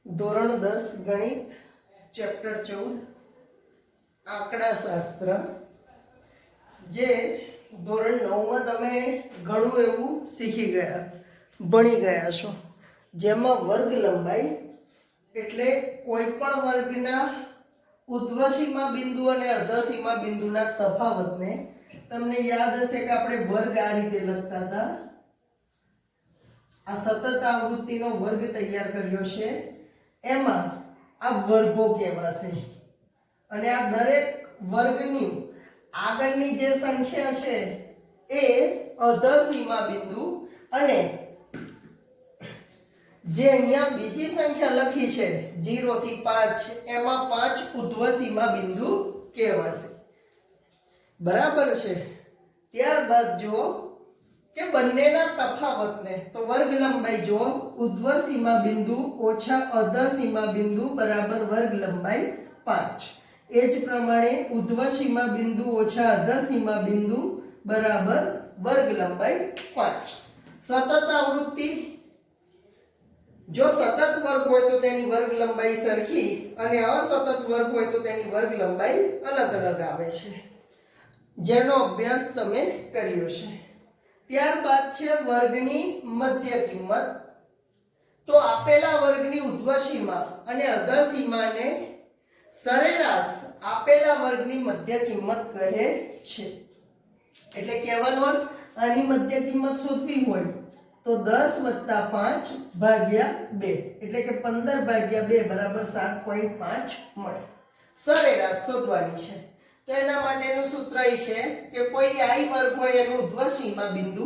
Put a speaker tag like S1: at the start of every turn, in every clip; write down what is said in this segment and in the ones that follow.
S1: ધોરણ 10 ગણિત ચેપ્ટર 14 આંકડાશાસ્ત્ર જે ધોરણ 9 માં તમે ઘણું એવું શીખી ગયા ભણી ગયા છો, જેમાં વર્ગ લંબાઈ એટલે કોઈ પણ વર્ગના ઉધ્વસીમા બિંદુ અને અધસીમા બિંદુના તફાવતને તમને યાદ હશે કે આપણે વર્ગ આ રીતે લખતા હતા. આ સતત આવૃત્તિનો વર્ગ તૈયાર કર્યો છે, એમાં આ વર્ગો કહેવાશે અને આ દરેક વર્ગની આગળની જે સંખ્યા છે એ અધસીમા બિંદુ અને જે અહીંયા બીજી સંખ્યા લખી છે 0 થી 5 એમાં 5 ઉધ્વસીમા બિંદુ કહેવાશે. બરાબર છે. ત્યારબાદ જો કે બંનેના તફાવતને તો વર્ગ લંબાઈ જો ઉધ્વસીમા બિંદુ ઓછા અધસીમા બિંદુ બરાબર વર્ગ લંબાઈ 5. એ જ પ્રમાણે ઉધ્વસીમા બિંદુ ઓછા અધસીમા બિંદુ બરાબર વર્ગ લંબાઈ 5. સતત આવૃત્તિ જો સતત વર્ગ હોય તો તેની વર્ગ લંબાઈ સરખી અને અસતત વર્ગ હોય તો તેની વર્ગ લંબાઈ અલગ અલગ આવે છે, જેનો અભ્યાસ તમે કર્યો છે. ત્યારબાદ છે વર્ગની મધ્ય કિંમત. તો આપેલા વર્ગની ઉધ્વસીમા અને અધસીમાને સરેરાશ આપેલા વર્ગની મધ્ય કિંમત કહે છે. એટલે કહેવાનો અર્થ આની મધ્ય કિંમત શોધવી હોય તો 10 + 5 ભાગ્યા 2 એટલે કે 15 ભાગ્યા 2 બરાબર 7.5 મળે. સરેરાશ શોધવાની છે. તો એના માટેનું સૂત્ર એ છે કે કોઈ આઈ વર્ગ હોય એનું ઉધ્વસીમા બિંદુ,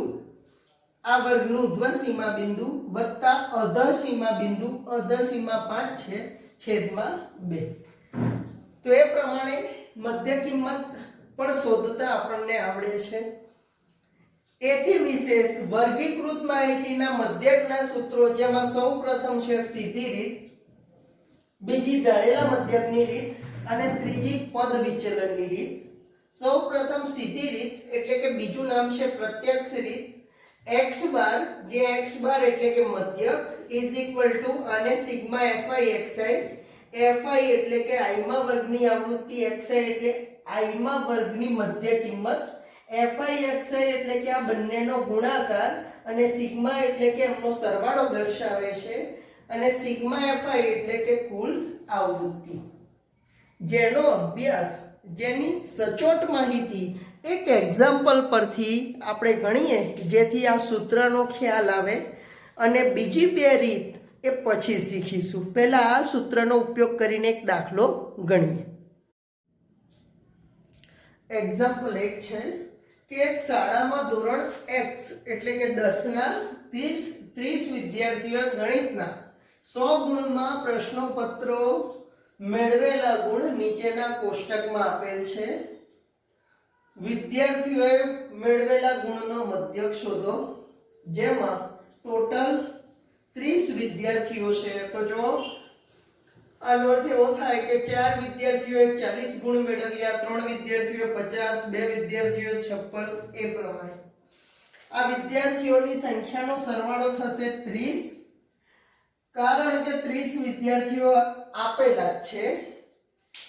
S1: આ વર્ગનું ઉધ્વસીમા બિંદુ વત્તા અધસીમા બિંદુ, અધસીમા 5 છે છેદમાં 2. તો એ પ્રમાણે મધ્ય કિંમત પણ શોધતા આપણને આવડે છે. એથી વિશેષ વર્ગીકૃત માહિતીના મધ્યકના સૂત્રો, જેમાં સૌપ્રથમ છે સીધી રીત, બીજી ધારેલા મધ્યકની રીત અને ત્રીજી પદ વિચલનની રીત. સૌપ્રથમ સીધી રીત એટલે કે બીજું નામ છે પ્રત્યક્ષ રીત. x બાર, જે x બાર એટલે કે મધ્યક = આને સિગ્મા fi xi, fi એટલે કે i મા વર્ગની આવૃત્તિ, xi એટલે i મા વર્ગની મધ્ય કિંમત, fi xi એટલે કે આ બંનેનો ગુણાકાર અને સિગ્મા એટલે કે એમનો સરવાળો દર્શાવે છે અને સિગ્મા fi એટલે કે કુલ આવૃત્તિ. જેનો અભ્યાસ, જેની સચોટ માહિતી એક એક્ઝામ્પલ પરથી આપણે ગણીએ જેથી આ સૂત્રનો ખ્યાલ આવે, અને બીજી બે રીત એ પછી શીખીશું. પહેલા આ સૂત્રનો ઉપયોગ કરીને એક દાખલો ગણીએ. એક્ઝામ્પલ 1 છે કે એક શાળામાં ધોરણ x એટલે કે 10 ના 30 વિદ્યાર્થીઓએ ગણિતના 100 ગુણમાં પ્રશ્નોપત્રો મેળવેલા ગુણ નીચેના કોષ્ટકમાં આપેલ છે. વિદ્યાર્થીઓએ મેળવેલા ગુણનો મધ્યક શોધો. જેમાં ટોટલ 30 વિદ્યાર્થીઓ છે. તો જો આનો અર્થ એવો થાય કે 4 વિદ્યાર્થીઓએ 40 ગુણ મેળવ્યા, 3 વિદ્યાર્થીઓએ 50, 2 વિદ્યાર્થીઓએ 56. એ પ્રમાણે આ વિદ્યાર્થીઓની સંખ્યાનો સરવાળો થશે 30. કારણ કે 30 વિદ્યાર્થીઓ આપેલા જ છે,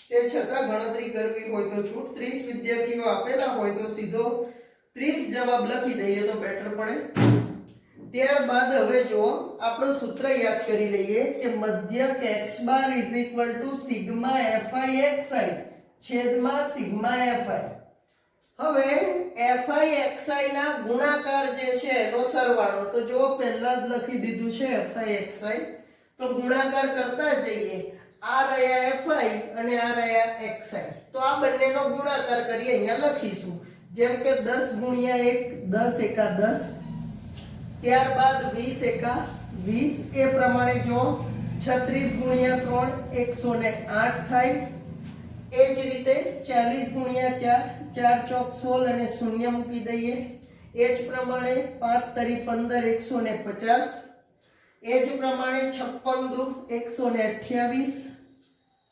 S1: તે છતાં ગણતરી કરવી હોય તો છૂટ. 30 વિદ્યાર્થીઓ આપેલા હોય તો સીધો 30 જવાબ લખી દઈએ તો બેટર પડે. ત્યારબાદ હવે જો આપણું સૂત્ર યાદ કરી લઈએ કે મધ્યક x બાર = સિગ્મા fi xi છેદમાં સિગ્મા fi. હવે fi xi ના ગુણાકાર જે છે એનો સરવાળો, તો જો પહેલા જ લખી દીધું છે fi xi, તો ગુણાકાર કરતા જઈએ. આ રહ્યા fi અને આ રહ્યા xi, તો આ બંનેનો ગુણાકાર કરી અહીંયા લખીશું. જેમ કે 10 × 1 10 × 10, ત્યારબાદ 20 × 20. એ પ્રમાણે જો 36 × 3 108 થાય. એ જ રીતે 40 × 4 4 ચોક 16 અને શૂન્ય મૂકી દઈએ. એ જ પ્રમાણે 5 તરી 15 150. એ જ પ્રમાણે 56 દુ 128.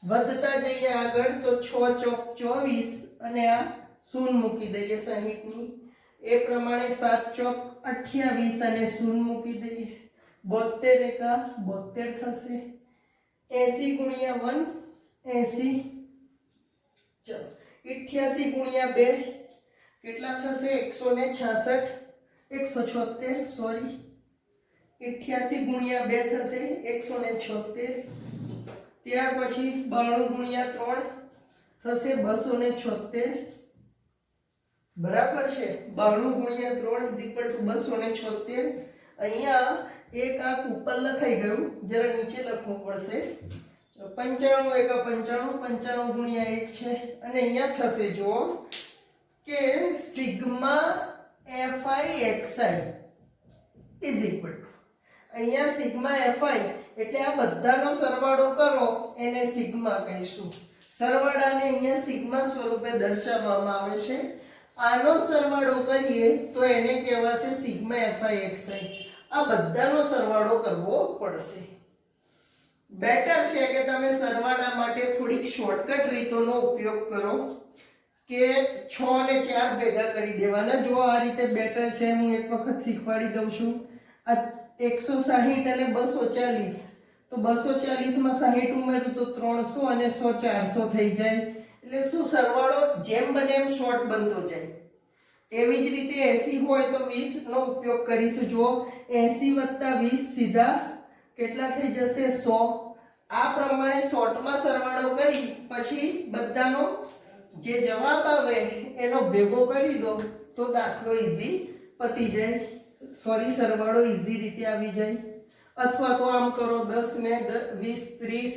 S1: વધતા જઈએ આગળ તો 6 ચોક 24 અને આ શૂન્ય મૂકી દઈએ 60 ની. એ પ્રમાણે 7 ચોક 28 અને શૂન્ય મૂકી દઈએ. 72 એકા 72 થશે. 80 ગુણ્યા 1 80, ચલો 88 ગુણ્યા 2 કેટલા થશે? 166, 176 સોરી, 88 ગુણ્યા 2 થશે 176. ત્યાર પછી 92 ગુણ્યા 3 થશે 276. બરાબર છે? 92 ગુણ્યા 3 276. અહીંયા એક આંક ઉપર લખાઈ ગયું, જરા નીચે લખવું પડશે. 95 એકા 95, 95 ગુણ્યા 1 છે. અને અહીંયા થશે જુઓ કે sigma fi is equal to, અહીંયા સિગ્મા fi એટલે આ બધાનો સરવાળો કરો એને સિગ્મા કહીશું. સરવાળાને અહીંયા સિગ્મા સ્વરૂપે દર્શાવવામાં આવે છે. આનો સરવાળો કરીએ તો એને કહેવાશે સિગ્મા fi. આ બધાનો સરવાળો કરવો પડશે. બેટર છે કે તમે સરવાળા માટે થોડીક શોર્ટકટ રીતોનો ઉપયોગ કરો કે 6 અને 4 ભેગા કરી દેવાના. જો આ રીતે બેટર છે, હું એક વખત શીખવાડી દઉં છું. આ 160 અને 240, તો 240 માં 60 ઉમેરું તો 300 અને 100 400 થઈ જાય. એટલે શું સરવાળો જેમ બને એમ શોર્ટ બનતો જાય. એવી જ રીતે 80 હોય તો 20 નો ઉપયોગ કરીશું. જો 80 + 20 સીધા કેટલા થઈ જશે? 100. આ પ્રમાણે શોર્ટમાં સરવાળો કરી પછી બધાનો જે જવાબ આવે એનો ભેગો કરી દો તો દાખલો ઈઝી પતી જાય. સોરી, સરવાળો ઈઝી રીતે આવી જાય. અથવા તો આમ કરો, 10 ને 20 30,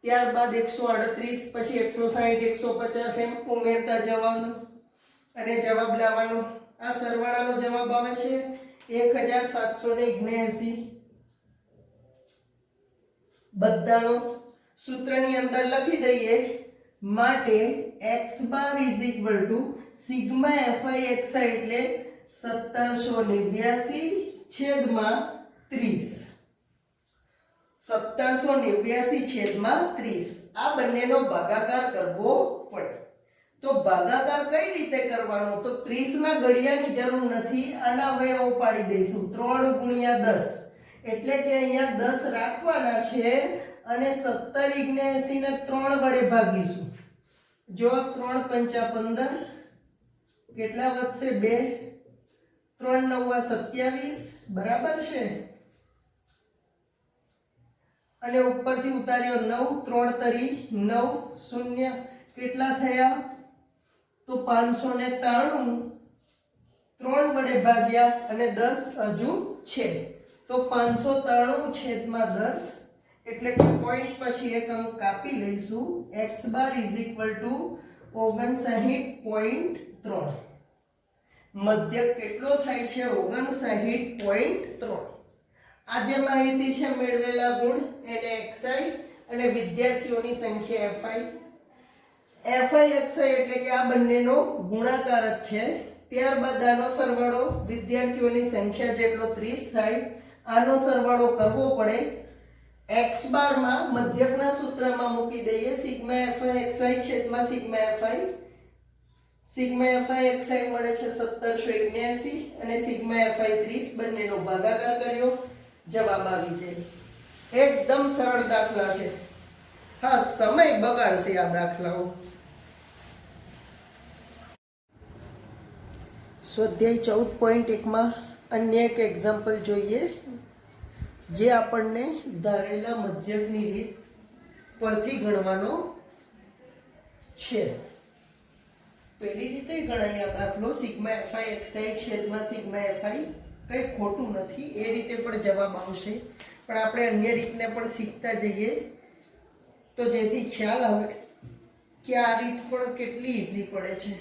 S1: ત્યારબાદ 138, પછી 160 150 એમ ઉમેરતા જવાનું અને જવાબ લાવવાનો. આ સરવાળાનો જવાબ આવે છે 1779. બધાનો સૂત્રની અંદર લખી દઈએ. માટે x bar is equal to sigma fi એટલે 1789 છેદમાં 30. 1789 છેદમાં 30. આ બંનેનો ભાગાકાર કરવો પડે. તો ભાગાકાર કઈ રીતે કરવાનો? તો 30 ના ઘડિયાની જરૂર નથી, આના અવયવો પાડી દઈશું. 3 ગુણ્યા 10 એટલે કે અહીંયા 10 રાખવાના છે અને 1779 ને 3 વડે ભાગીશું. જો 3 × 5 = 15, કેટલા વધશે? 2, 3 × 9 = 27. બરાબર છે? અને ઉપરથી ઉતાર્યો 9, 3 × 9 0, કેટલા થયા? તો 593. 3 વડે ભાગ્યા અને 10 હજુ છે, તો 593 છેદમાં 10 એટલે કે પોઈન્ટ પછી એક અંક કાપી લઈશું. x bar is equal to 59.3. મધ્યક કેટલો થાય છે? 59.3. આ જે માહિતી છે મેળવેલા ગુણ એને xi અને વિદ્યાર્થીઓની સંખ્યા fi. fi xi એટલે કે આ બંનેનો ગુણાકાર જ છે. ત્યારબાદ આનો સરવાળો વિદ્યાર્થીઓની સંખ્યા જેટલો 30 થાય. આનો સરવાળો કરવો પડે. x બાર માં મધ્યકના સૂત્રમાં મૂકી દઈએ સિગ્મા fi xi છેદમાં sigma fi. Sigma fi xi મળે છે 1779 અને સિગ્મા fi 30. બંનેનો ભાગાકાર કર્યો, જવાબ આવી જાય. એકદમ સરળ દાખલા છે. હા, સમય બગાડશે આ દાખલાઓ. સ્વાધ્યાય 14.1 માં અન્ય એક એક્ઝામ્પલ જોઈએ જે આપણને ધારેલા મધ્યકની રીત પરથી ગણવાનો છે. પહેલી રીતે ગણાય આ દાખલો સિગ્મા fi xi છેદમાં સિગ્મા fi. કંઈ ખોટું નથી, એ રીતે પણ જવાબ આવશે. પણ આપણે અન્ય રીતને પણ શીખતા જઈએ તો જેથી ખ્યાલ આવે કે આ રીત પણ કેટલી ઈઝી પડે છે.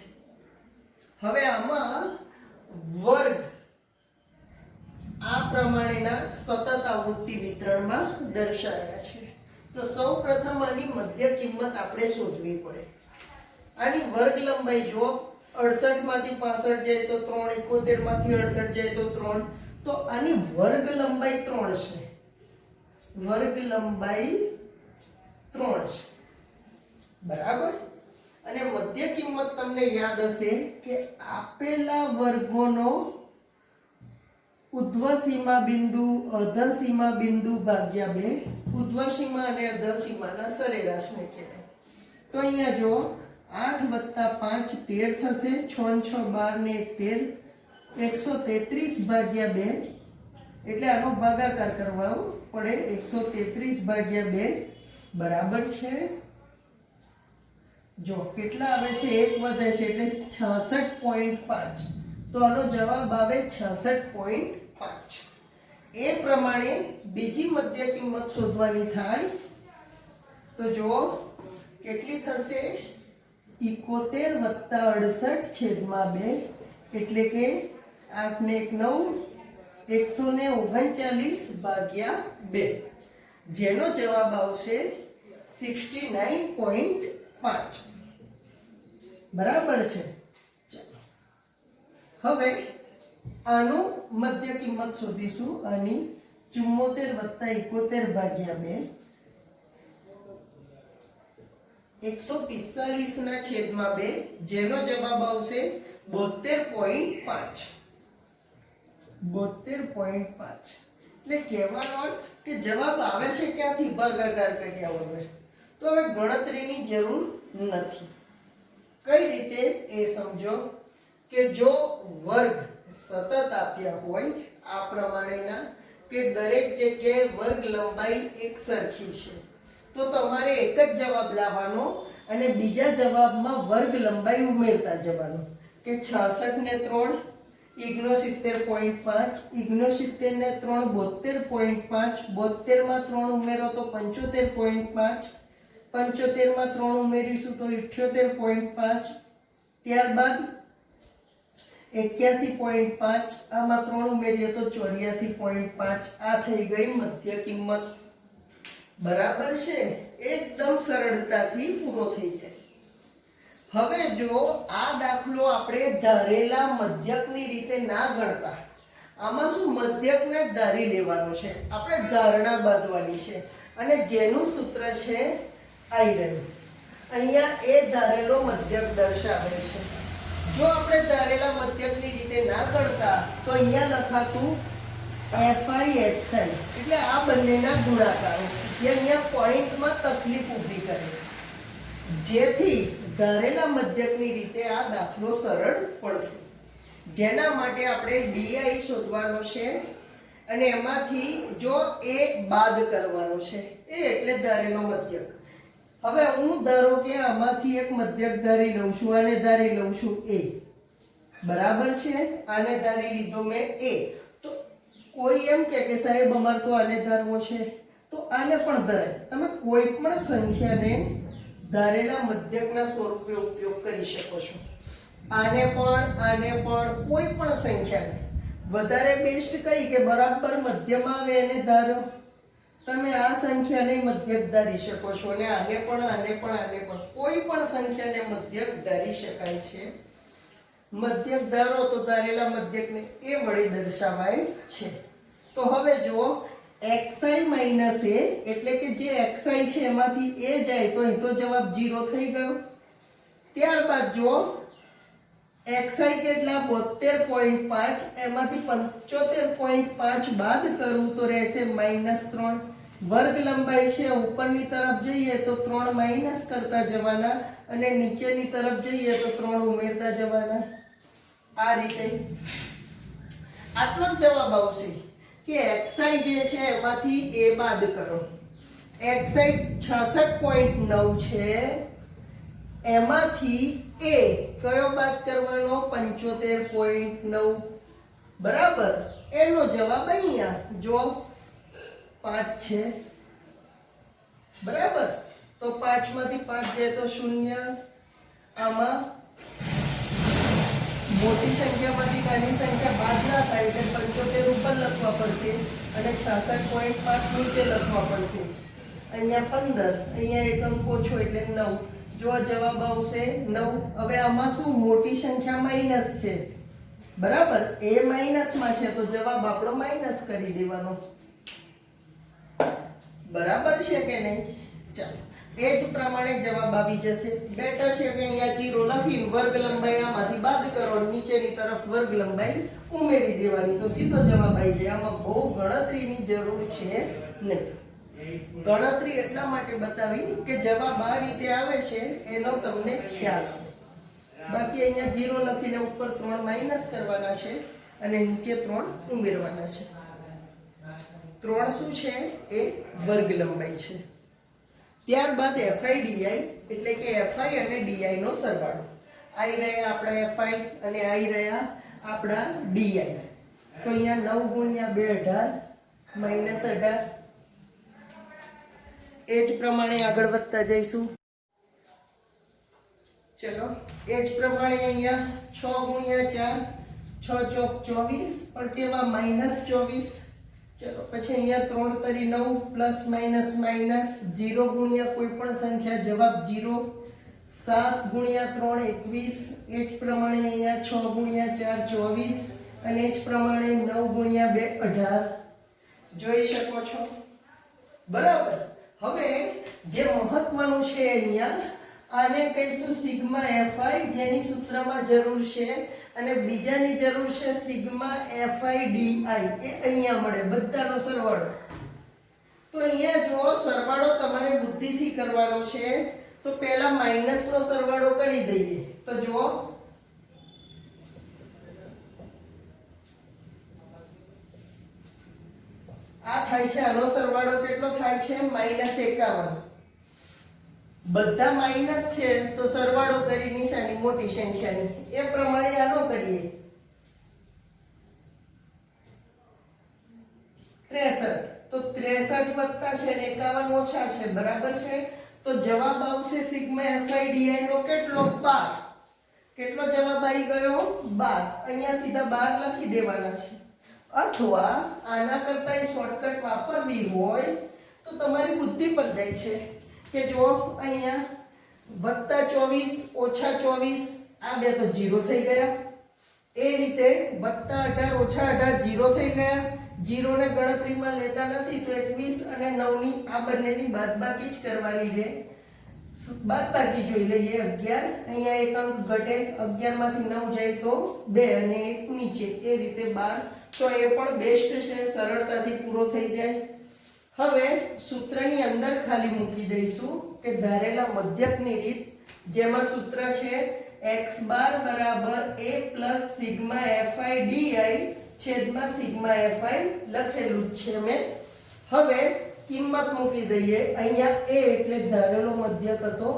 S1: હવે આમાં વર્ગ આ પ્રમાણેના સતત આવૃત્તિ વિતરણમાં દર્શાવ્યા છે. તો સૌપ્રથમ આની મધ્ય કિંમત આપણે શોધવી પડે. આની વર્ગ લંબાઈ જો 68 માંથી 65 જાય તો 3, 71 માંથી 68 જાય તો 3, તો આની વર્ગ લંબાઈ 3 છે. વર્ગ લંબાઈ 3 છે. બરાબર? અને મધ્ય કિંમત તમને યાદ હશે કે આપેલા વર્ગોનો ઉધ્વ સીમા બિંદુ અધ સીમા બિંદુ ભાગ્યા 2 ઉધ્વ સીમા અને અધ સીમાના સરેરાશને કહેવાય. તો અહીંયા જો 8 + 5 13 થશે. 6 6 12 ને 13 133 ભાગ્યા 2 એટલે આનો ભાગાકાર કરવા પડે. 133 ભાગ્યા 2 બરાબર છે, જો કેટલા આવે છે, 1 વધે છે એટલે 66.5. તો આનો જવાબ આવે 66.5. એ પ્રમાણે બીજી મધ્ય કિંમત શોધવાની થાય. તો જો કેટલી થશે, 71 + 68/2 એટલે કે 8 ને 1 9 139 ભાગ્યા 2 જેનો જવાબ આવશે 69.5. બરાબર છે. હવે આનું મધ્ય કિંમત શોધીશું. આની 74 + 71 ભાગ્યા 2 145 ના છેદમાં 2 જેનો જવાબ આવશે 72.5. 72.5 એટલે કહેવાનો અર્થ કે જવાબ આવે છે ક્યાંથી, ભાગાકાર કર્યા વગર. તો હવે ગણતરીની જરૂર નથી. કઈ રીતે એ સમજો કે જો વર્ગ સતત આપ્યા હોય આ પ્રમાણેના કે દરેક જગ્યાએ વર્ગ લંબાઈ એક સરખી છે, તો તમારે એક જ જવાબ લાવવાનો અને બીજા જવાબમાં વર્ગ લંબાઈ ઉમેરતા જવાનું. કે 66 ને 3 69.5 69 ને 3 72.5 72 માં 3 ઉમેરો તો 75.5 75 માં 3 ઉમેરીશું તો 78.5 ત્યારબાદ 81.5 આમાં 3 ઉમેરીએ તો 84.5. આ થઈ ગઈ મધ્ય કિંમત. બરાબર છે, એકદમ સરળતાથી પૂરો થઈ જાય. હવે જો આ દાખલો આપણે ધારેલા મધ્યકની રીતે ના ગણતા, આમાં શું મધ્યકને ધારી લેવાનો છે, આપણે ધારણા બાંધવાની છે અને જેનું સૂત્ર છે આઈ રહ્યું. અહીંયા એ ધારેલો મધ્યક દર્શાવે છે. જો આપણે ધારેલા મધ્યકની રીતે ના ગણતા તો અહીંયા લખાતું FI XI એટલે આ બંનેના ગુણાકારો, જે અહીંયા પોઈન્ટમાં તકલીફ ઊભી કરે, જેથી ધારેલા મધ્યકની રીતે આ દાખલો સરળ પડશે. જેના માટે આપણે DI શોધવાનો છે અને એમાંથી જો A બાદ કરવાનો છે. એ એટલે ધારેલો મધ્યક. હવે હું ધારો કે આમાંથી એક મધ્યક ધારી લઉં છું, આને ધારી લઉં છું A. બરાબર છે, આને ધારી લીધો મેં A. તો કોઈ એમ કે સાહેબ અમારે તો આને ધારવો છે, તો આને પણ ધરાય. તમે કોઈ પણ સંખ્યાને ધારેલા મધ્યકના સ્વરૂપે ઉપયોગ કરી શકો છો. આને પણ કોઈ પણ સંખ્યાને. વધારે બેસ્ટ કઈ કે બરાબર મધ્યમાં આવે એને ધારો. તમે આ સંખ્યાને મધ્યક ધારી શકો છો અને આને પણ કોઈ પણ સંખ્યાને મધ્યક ધારી શકાય છે. મધ્યક ધારો તો ધારેલા મધ્યકને એ વડે દર્શાવાય છે. તો હવે જુઓ xi માઈનસ a એટલે કે જે xi છે એમાંથી a જાય તો અહીં તો જવાબ 0 થઈ ગયો. ત્યારબાદ જુઓ xi કેટલા 72.5 એમાંથી 75.5 બાદ કરું તો રહેશે -3. વર્ગ લંબાઈ છે ઉપરની તરફ જઈએ તો 3 માઈનસ કરતા જવાના અને નીચેની તરફ જઈએ તો 3 ઉમેરતા જવાના. આ રીતે આટલો જ જવાબ આવશે કે xi જે છે એમાંથી a બાદ કરો. xi 66.9 છે, એમાંથી a કયો બાદ કરવાનો 75.9. બરાબર, એનો જવાબ અહીંયા જો 5 છે. બરાબર, તો 5 માંથી 5 જાય તો 0. આમાં મોટી સંખ્યામાંથી નાની સંખ્યા બાદ ના થાય એટલે 75 ઉપર લખવા પડશે અને 66.5 નીચે લખવા પડશે. અહીંયા 15, અહીંયા એક અંક ઓછો એટલે 9. જો જવાબ આવશે 9. હવે આમાં શું મોટી સંખ્યા માઈનસ છે. બરાબર, એ માઈનસમાં છે તો જવાબ આપણો માઈનસ કરી દેવાનો. બરાબર છે કે નહીં? ચાલો એ જ પ્રમાણે જવાબ આવી જશે. બેટર છે કે અહીંયા 0 લખી વર્ગ લંબાઈ આમાંથી બાદ કરો, નીચેની તરફ વર્ગ લંબાઈ ઉમેરી દેવાની, તો સીધો જવાબ આવી જાય. આમાં બહુ ગણતરીની જરૂર છે નહીં. ગણતરી એટલા માટે બતાવી કે જવાબ આ રીતે આવે છે એનો તમને ખ્યાલ આવે. બાકી અહીંયા 0 લખીને ઉપર 3 માઈનસ કરવાના છે અને નીચે 3 ઉમેરવાના છે. 3 શું છે? એ વર્ગ લંબાઈ છે. ત્યારબાદ FI DI એટલે કે FI અને DI નો સરવાળો. આવી રહ્યા આપણા FI અને આવી રહ્યા આપણા DI. તો અહીંયા 9 ગુણ્યા 2 18 માઈનસ 18. એ જ પ્રમાણે આગળ વધતા જઈશું. ચલો એ જ પ્રમાણે અહીંયા 6 ગુણ્યા 4 6 ચોક 24 પણ કેવા -24. ચલો પછી અહીંયા 3 તરી 9 પ્લસ માઈનસ માઈનસ 0 ગુણ્યા કોઈ પણ સંખ્યા જવાબ 0. 7 ગુણ્યા 3 21. એ જ પ્રમાણે અહીંયા 6 ગુણ્યા 4 24 અને એ જ પ્રમાણે 9 ગુણ્યા 2 18. જોઈ શકો છો બરાબર. હવે જે મહત્વનું છે અહીંયા આને કહીશું સિગ્મા FI જેની સૂત્રમાં જરૂર છે, અને બીજાની જરૂર છે સિગ્મા FI DI. એ અહીંયા મળે બધાનો સરવાળો. તો અહીંયા જો સરવાળો તમારે બુદ્ધિથી કરવાનો છે, તો પહેલા માઈનસનો સરવાળો કરી દઈએ. તો જુઓ આ થાય છે, આનો સરવાળો કેટલો થાય છે? -51. બધા માઈનસ છે તો સરવાળો કરી નિશાની મોટી સંખ્યાની. એ પ્રમાણે આનો કરીએ 63. તો 63 વત્તા છે ને 51 ઓછા છે, બરાબર છે. તો જવાબ આવશે સિગ્મા FI DI નો કેટલો? 12. કેટલો જવાબ આવી ગયો? 12. અહીંયા સીધા 12 લખી દેવાના છે. અથવા આના કરતા શોર્ટકટ વાપરવી હોય તો તમારી બુદ્ધિ પર જાય છે કે જો અહીંયા +24 ઓછા 24 આ બે તો 0 થઈ ગયા. એ રીતે +18 ઓછા 18 0 થઈ ગયા. 0 ને ગણતરીમાં લેતા નથી તો 21 અને 9 ની આ બંનેની બાદબાકી જ કરવાની છે. બાદબાકી જોઈ લઈએ 11. અહીંયા એક અંક ઘટે, 11 માંથી 9 જાય તો 2 અને 1 નીચે, એ રીતે 12. તો એ પણ બેસ્ટ છે, સરળતાથી પૂરો થઈ જાય. હવે સૂત્રની અંદર ખાલી મૂકી દઈશું કે ધારેલા મધ્યકની રીત, જેમાં સૂત્ર છે x બાર બરાબર a plus sigma FI DI છેદમાં સિગ્મા FI લખેલું છે મેં. હવે કિંમત મૂકી દઈએ. અહીંયા a એટલે ધારેલો મધ્યક હતો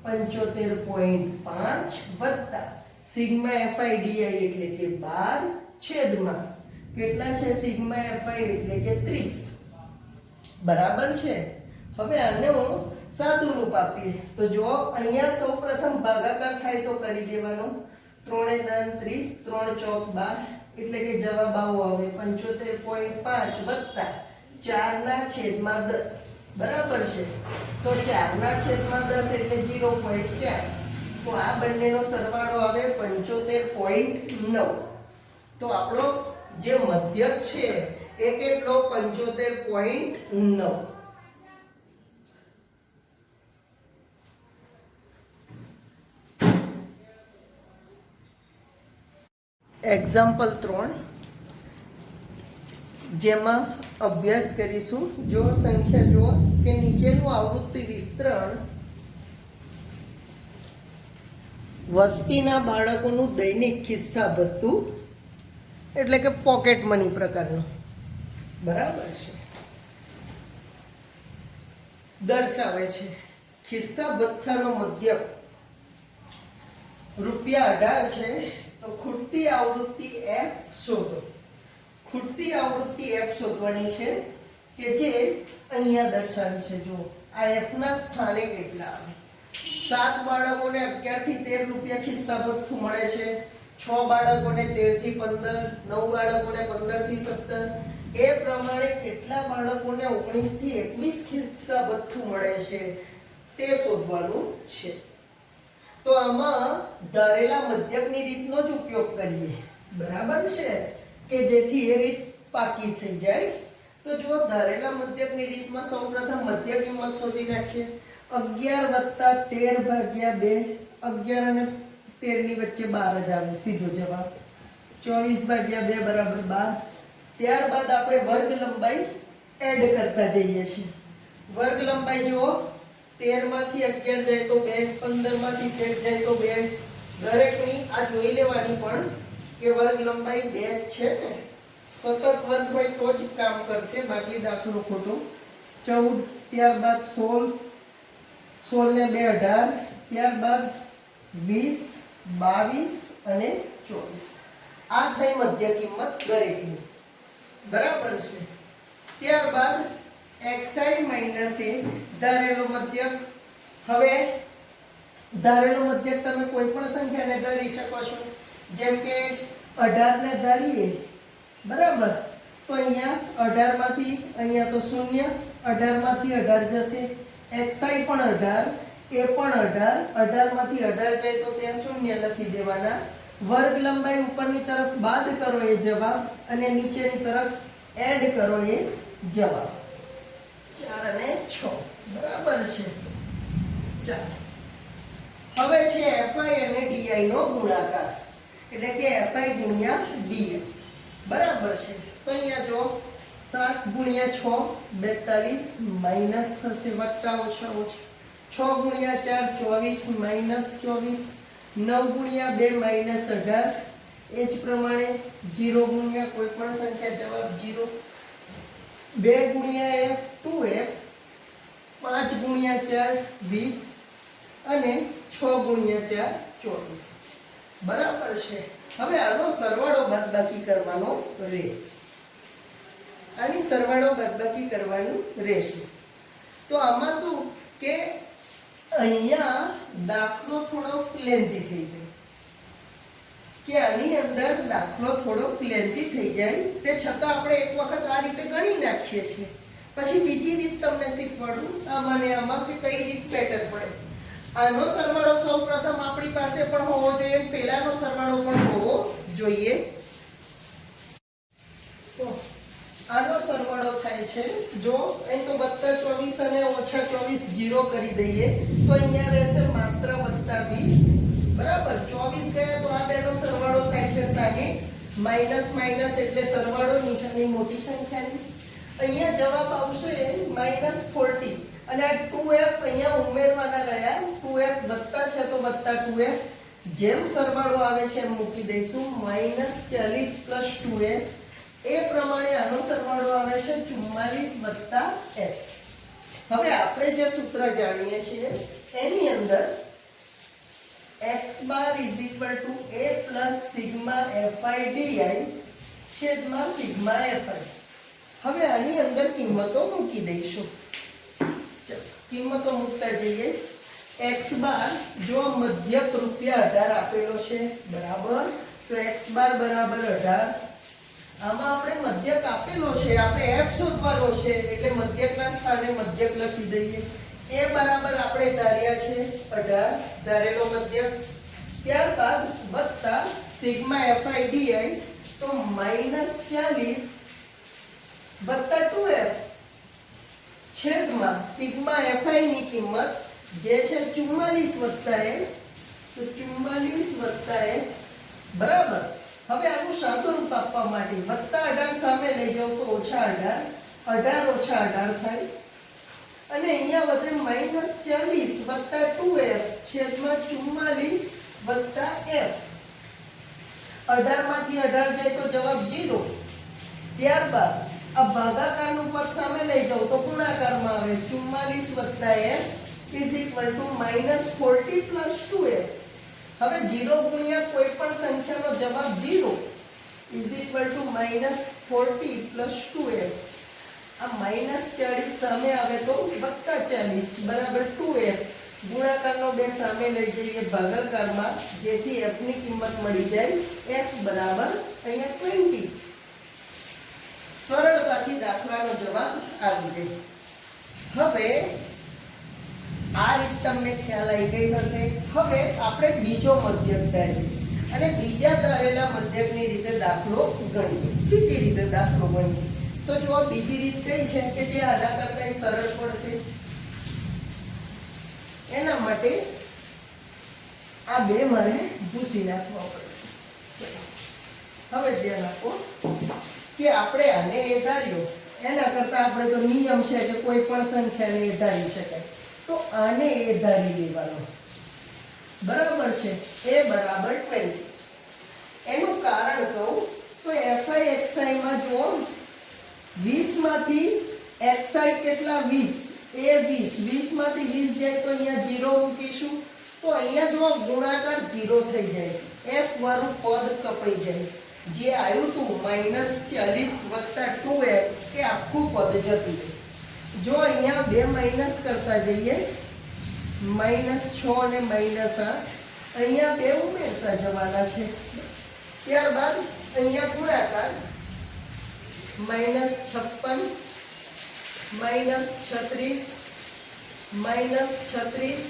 S1: 75.5 વત્તા સિગ્મા FI DI એટલે કે 12 છેદમાં કેટલા છે? સિગ્મા FI એટલે કે 30. બરાબર છે. હવે આને હું સાદું રૂપ આપીએ તો જો અહીંયા સૌપ્રથમ ભાગાકાર થાય તો કરી દેવાનો. 3 × 30 3 ચોક 12 એટલે કે જવાબ આવો આવે 75.5 વત્તા 4/10. બરાબર છે. તો 4/10 એટલે 0.4. તો આ બંનેનો સરવાળો આવે 75.9. તો આપણો જે મધ્યક છે એ કેટલો? 75.9. એક્ઝામ્પલ 3 જેમાં અભ્યાસ કરીશું. જો સંખ્યા જુઓ કે નીચેનું આવૃત્તિ વિસ્તરણ વસ્તીના બાળકોનું દૈનિક ખિસ્સા ભથ્થું એટલે કે પોકેટ મની પ્રકારનું, બરાબર છે, દર્શાવે છે. ખિસ્સા ભથ્થાનો મધ્યક ₹18 છે. તો ખૂટતી આવૃત્તિ F શોધો. ખૂટતી આવૃત્તિ F શોધવાની છે કે જે અહીંયા દર્શાવી છે. જો આ F ના સ્થાને કેટલા આવે? 7 બાળકોને 11 થી 13 રૂપિયા ખિસ્સા ભથ્થું મળે છે. 6 બાળકોને 13 થી 15, 9 બાળકોને 15 થી 17. એ પ્રમાણે કેટલા બાળકોને 19 થી 21 ખિસ્સા ભથ્થું મળે છે તે શોધવાનું છે. તો આમાં ધારેલા મધ્યકની રીતનો જ ઉપયોગ કરીએ. બરાબર છે કે જેથી એ રીત પાકી થઈ જાય. તો જો ધારેલા મધ્યકની રીતમાં સૌપ્રથમ મધ્ય કિંમત શોધી નાખીએ. 11 વત્તા 13 ભાગ્યા 2, 11 અને 13 ની વચ્ચે 12 જ આવે સીધો જવાબ. 24 ભાગ્યા 2 બરાબર 12. ત્યારબાદ આપણે વર્ગ લંબાઈ એડ કરતા જઈએ છીએ. વર્ગ લંબાઈ જુઓ, 13 માંથી 11 જાય તો 2, 15 માંથી 13 જાય તો 2. દરેકની આ જોઈ લેવાની પણ કે વર્ગ લંબાઈ 2 જ છે ને. સતત વર્ગ હોય તો જ કામ કરશે, બાકી દાખલો ખોટો. 14, ત્યારબાદ 16, 16 ને 2 18, ત્યારબાદ 20, 22 અને 24. આ થઈ મધ્ય કિંમત દરેકની. બરાબર છે. ત્યારબાદ xi માઈનસ a ધારેલો મધ્યક. હવે ધારેલો મધ્યક તમે કોઈ પણ સંખ્યાને ધારી શકો છો, જેમ કે 18 ને ધારીએ, બરાબર, તો અહીંયા 18 માંથી અહીંયા તો 0, 18 માંથી 18 જશે, xi પણ 18, a પણ 18, 18 માંથી 18 જાય તો ત્યાં 0 લખી દેવાના. વર્ગ લંબાઈ ઉપરની તરફ બાદ કરો એ જવાબ, અને નીચેની તરફ એડ કરો એ જવાબ. 4 અને 6 બરાબર છે. ચાલો હવે છે fi અને di નો ગુણાકાર, એટલે કે fi ગુણ્યા di. બરાબર છે. તો અહીંયા જો 7 ગુણ્યા 6 42 માઈનસ થશે વત્તા ઓછા ઓછા. 6 ગુણ્યા 4 24 માઈનસ 24. 9 ગુણ્યા 2 માઈનસ 18. એ જ પ્રમાણે 0 ગુણ્યા કોઈ પણ સંખ્યા જવાબ 0. 2 ગુણ્યા f 2f. 5 ગુણ્યા 4 20 અને 6 ગુણ્યા 4 24. બરાબર છે. હવે આનો સરવાળો બાદબાકી કરવાનો રહે. આની સરવાળો બાદબાકી કરવાનું રહેશે. તો આમાં શું કે અહીંયા દાખલો થોડો લેન્થી થઈ જાય, કે આની અંદર દાખલો થોડો લેન્થી થઈ જાય, તે છતાં આપણે એક વખત આ રીતે ગણી નાખીએ છીએ. પછી બીજી રીત તમને શીખવાડું આમાં ને આમાં કે કઈ રીત બેટર પડે. આનો સરવાળો સૌપ્રથમ આપણી પાસે પણ હોવો જોઈએ, પહેલાનો સરવાળો પણ હોવો જોઈએ. તો આનો સરવાળો થાય છે, જો અહીં તો +24 અને -24 0 કરી દઈએ તો અહીંયા રહેશે માત્ર +20. બરાબર. 24 ગયા તો આ બેનો સરવાળો થાય છે 60. માઈનસ માઈનસ એટલે સરવાળો નીચેની મોટી સંખ્યાની. અહીંયા જવાબ આવશે -40 અને આ 2f અહીંયા ઉમેરવાના રહ્યા. 2f વત્તા છે તો વત્તા 2f, જેમ સરવાળો આવે છે એમ મૂકી દઈશું. -40 + 2f, એ પ્રમાણે આનો સરવાળો આવે છે 44 + f. હવે આપણે જે સૂત્ર જાણીએ છીએ એની અંદર x bar = a + sigma fi di છેદમાં સિગ્મા fi. હવે આની અંદર કિંમતો મૂકી દઈશું. ચલો કિંમતો મૂકતા જઈએ. x બાર જો મધ્યક ₹18 આપેલો છે, બરાબર, તો x બાર બરાબર 18. આમાં આપણે મધ્યક આપેલો છે, આપણે f શોધવાનો છે, એટલે મધ્યકના સ્થાને મધ્યક લખી દઈએ. a બરાબર આપણે ધાર્યા છે 18, ધારેલો મધ્યક. ત્યારબાદ વત્તા સિગ્મા fi di, તો -40 + 2f છેદમાં સિગ્મા fi ની કિંમત જે છે 44 + f, તો 44 + f. બરાબર. હવે આનું સાદુરૂપ આપવા માટે +18 સામે લઈ જાવ તો -18, 18 - 18 થાય, અને અહીંયા વધે -40 + 2f છેદમાં 44 + f. 18 માંથી 18 જાય તો જવાબ 0. ત્યારબાદ આ ભાગાકારનું પદ સામે લઈ જાવ તો ગુણાકારમાં આવે. 44 + f = -40 + 2f. હવે 0 ગુણ્યા કોઈ પણ સંખ્યાનો જવાબ 0 = -40 + 2f. આ -40 સામે આવે તો +40 બરાબર 2f. ગુણાકારનો 2 સામે લઈ જઈએ ભાગાકારમાં, જેથી f ની કિંમત મળી જાય. f બરાબર અહીંયા 20. સરળતાથી દાખલાનો જવાબ આવી જાય. હવે આ રીત તમને ખ્યાલ આવી ગઈ હશે. હવે આપણે બીજો મધ્યક ધારીએ અને બીજા ધારેલા મધ્યકની રીતે દાખલો ગણીએ. બીજી રીતે દાખલો ગણીએ તો જો બીજી રીત કઈ છે કે જે આના કરતા સરળ પડશે. એના માટે આ બે મારે ભૂસી નાખવા પડશે. હવે ધ્યાન આપો કે આપણે આને એ ધાર્યો, એના કરતા આપણે તો નિયમ છે કે કોઈ પણ સંખ્યાને એ ધારી શકાય, તો આને એ ધારી લેવાનો. બરાબર છે, એ બરાબર 20. એનું કારણ કહું તો fi માં જો 20 માંથી xi કેટલા 20, એ 20 માંથી 20 જાય તો અહીંયા 0 મૂકીશું, તો અહીંયા જો ગુણાકાર 0 થઈ જાય, f વાળું પદ કપાઈ જાય, જે આવ્યું હતું -40 + 2f એ આખું પદ જતું રહે. જો અહીંયા બે માઈનસ કરતા જઈએ, -6 અને -8, અહીંયા બે ઉમેરતા જવાના છે. ત્યારબાદ અહીંયા ગુણાકાર -56 -36 -36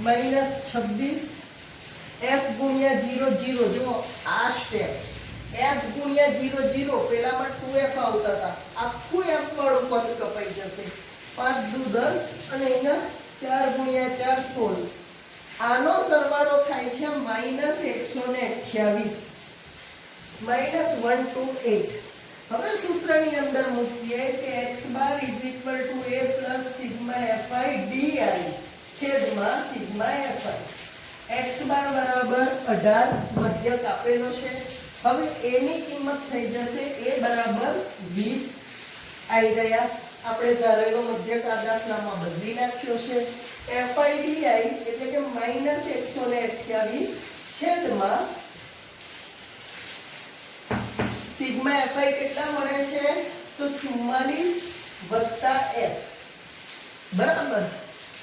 S1: -26 f ગુણ્યા 0 0. જો આ સ્ટેપ f ગુણ્યા 0 0, પેલામાં 2f આવતા હતા, આખું f વાળું પદ કપાઈ જશે. 5 દુ 10 અને અહીંયા 4 ગુણ્યા 4 16. આનો સરવાળો થાય છે -128 -128. હવે સૂત્રની અંદર મૂકીએ કે x bar = a + sigma fi di છેદમાં સિગ્મા fi. x બાર બરાબર 18 મધ્યક આપેલો છે. હવે a ની કિંમત થઈ જશે a બરાબર 20 આવી ગયા. આપણે ધારેલો મધ્યક આ દાખલામાં બદલી નાખ્યો છે. fi di એટલે કે -128 છેદમાં સિગ્મા fi કેટલા મળે છે? તો 44 + f. બરાબર.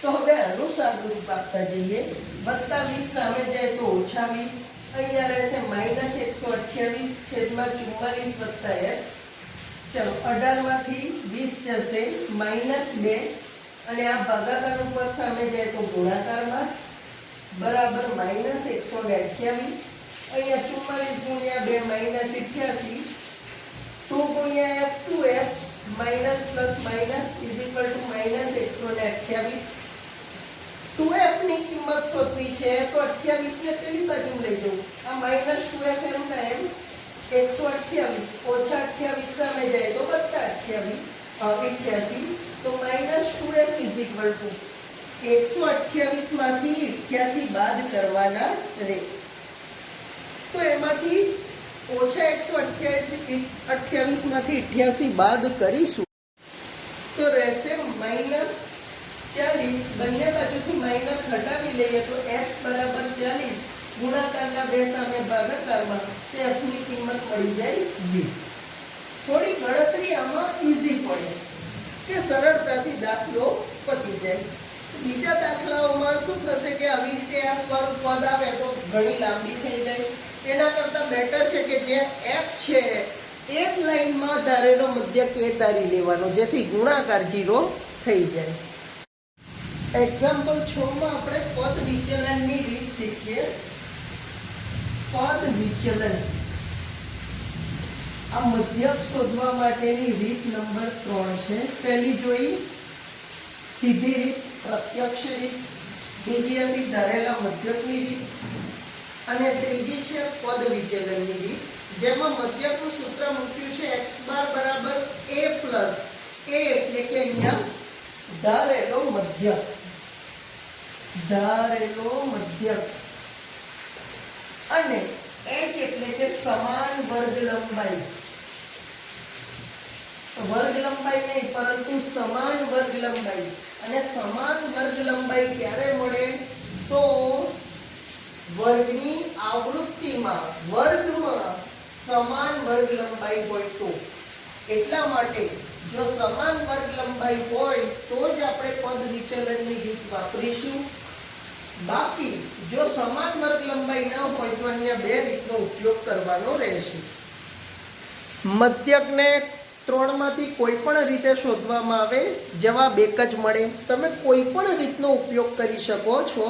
S1: તો હવે અનુસાર રૂપ આપતા જઈએ. +20 સામે જાય તો -20, અહીંયા રહેશે -128 છેદમાં 44 + f. ચલો 18 માંથી 20 જશે -2, અને આ ભાગાકારનું પદ સામે જાય તો ગુણાકારમાં બરાબર -128. અહીંયા 44 ગુણ્યા 2 -88, 2 ગુણ્યા f 2f minus plus minus = -128. 2f ની કિંમત શોધવી છે તો 28 ને પેલી બાજુ લઈ જવું. આ -2f એમ ના એમ 128 ઓછા 28 સામે જાય તો વત્તા 88, તો -2f = 128 માંથી 88 બાદ કરવાના રહે. તો એમાંથી ઓછા 128 માંથી 88 બાદ કરીશું તો રહેશે -40. બંને બાજુથી માઈનસ હટાવી લઈએ તો f બરાબર 40 ગુણાકારના બે સામે ભાગાકારમાં તે f ની કિંમત મળી જાય 20. થોડી ગણતરી આમાં ઈઝી પડે કે સરળતાથી દાખલો પતી જાય. બીજા દાખલાઓમાં શું થશે કે આવી રીતે f પર પદ આવે તો ઘણી લાંબી થઈ જાય. એના કરતાં બેટર છે કે જે f છે એક લાઈનમાં ધારેલો મધ્યક એ ધારી લેવાનો, જેથી ગુણાકાર 0 થઈ જાય. એક્ઝામ્પલ 6 માં આપણે પદ વિચલનની રીત શીખીએ. પદ વિચલન, આ મધ્યક શોધવા માટેની રીત નંબર 3 છે. પહેલી જોઈ સીધી રીત, પ્રત્યક્ષ રીત. બીજી હતી ધારેલા મધ્યકની રીત, અને ત્રીજી છે પદ વિચલનની રીત, જેમાં મધ્યકનું સૂત્ર મૂક્યું છે x બાર બરાબર a પ્લસ a, એટલે કે અહીંયા ધારેલો મધ્યક. અને h એટલે કે સમાન વર્ગ લંબાઈ. વર્ગ લંબાઈ નહીં પરંતુ સમાન વર્ગ લંબાઈ. અને સમાન વર્ગ લંબાઈ ક્યારે મળે? તો વર્ગની આવૃત્તિમાં વર્ગમાં સમાન વર્ગ લંબાઈ હોય તો. એટલા માટે જો સમાન વર્ગ લંબાઈ હોય તો જ આપણે પદ વિચલનની રીત વાપરીશું. બાકી જો સમાન વર્ગ લંબાઈ ન હોય તો અન્ય બે રીતનો ઉપયોગ કરવાનો રહેશે. મધ્યકને 3 માંથી કોઈ પણ રીતે શોધવામાં આવે, જવાબ એક જ મળે. તમે કોઈ પણ રીતનો ઉપયોગ કરી શકો છો.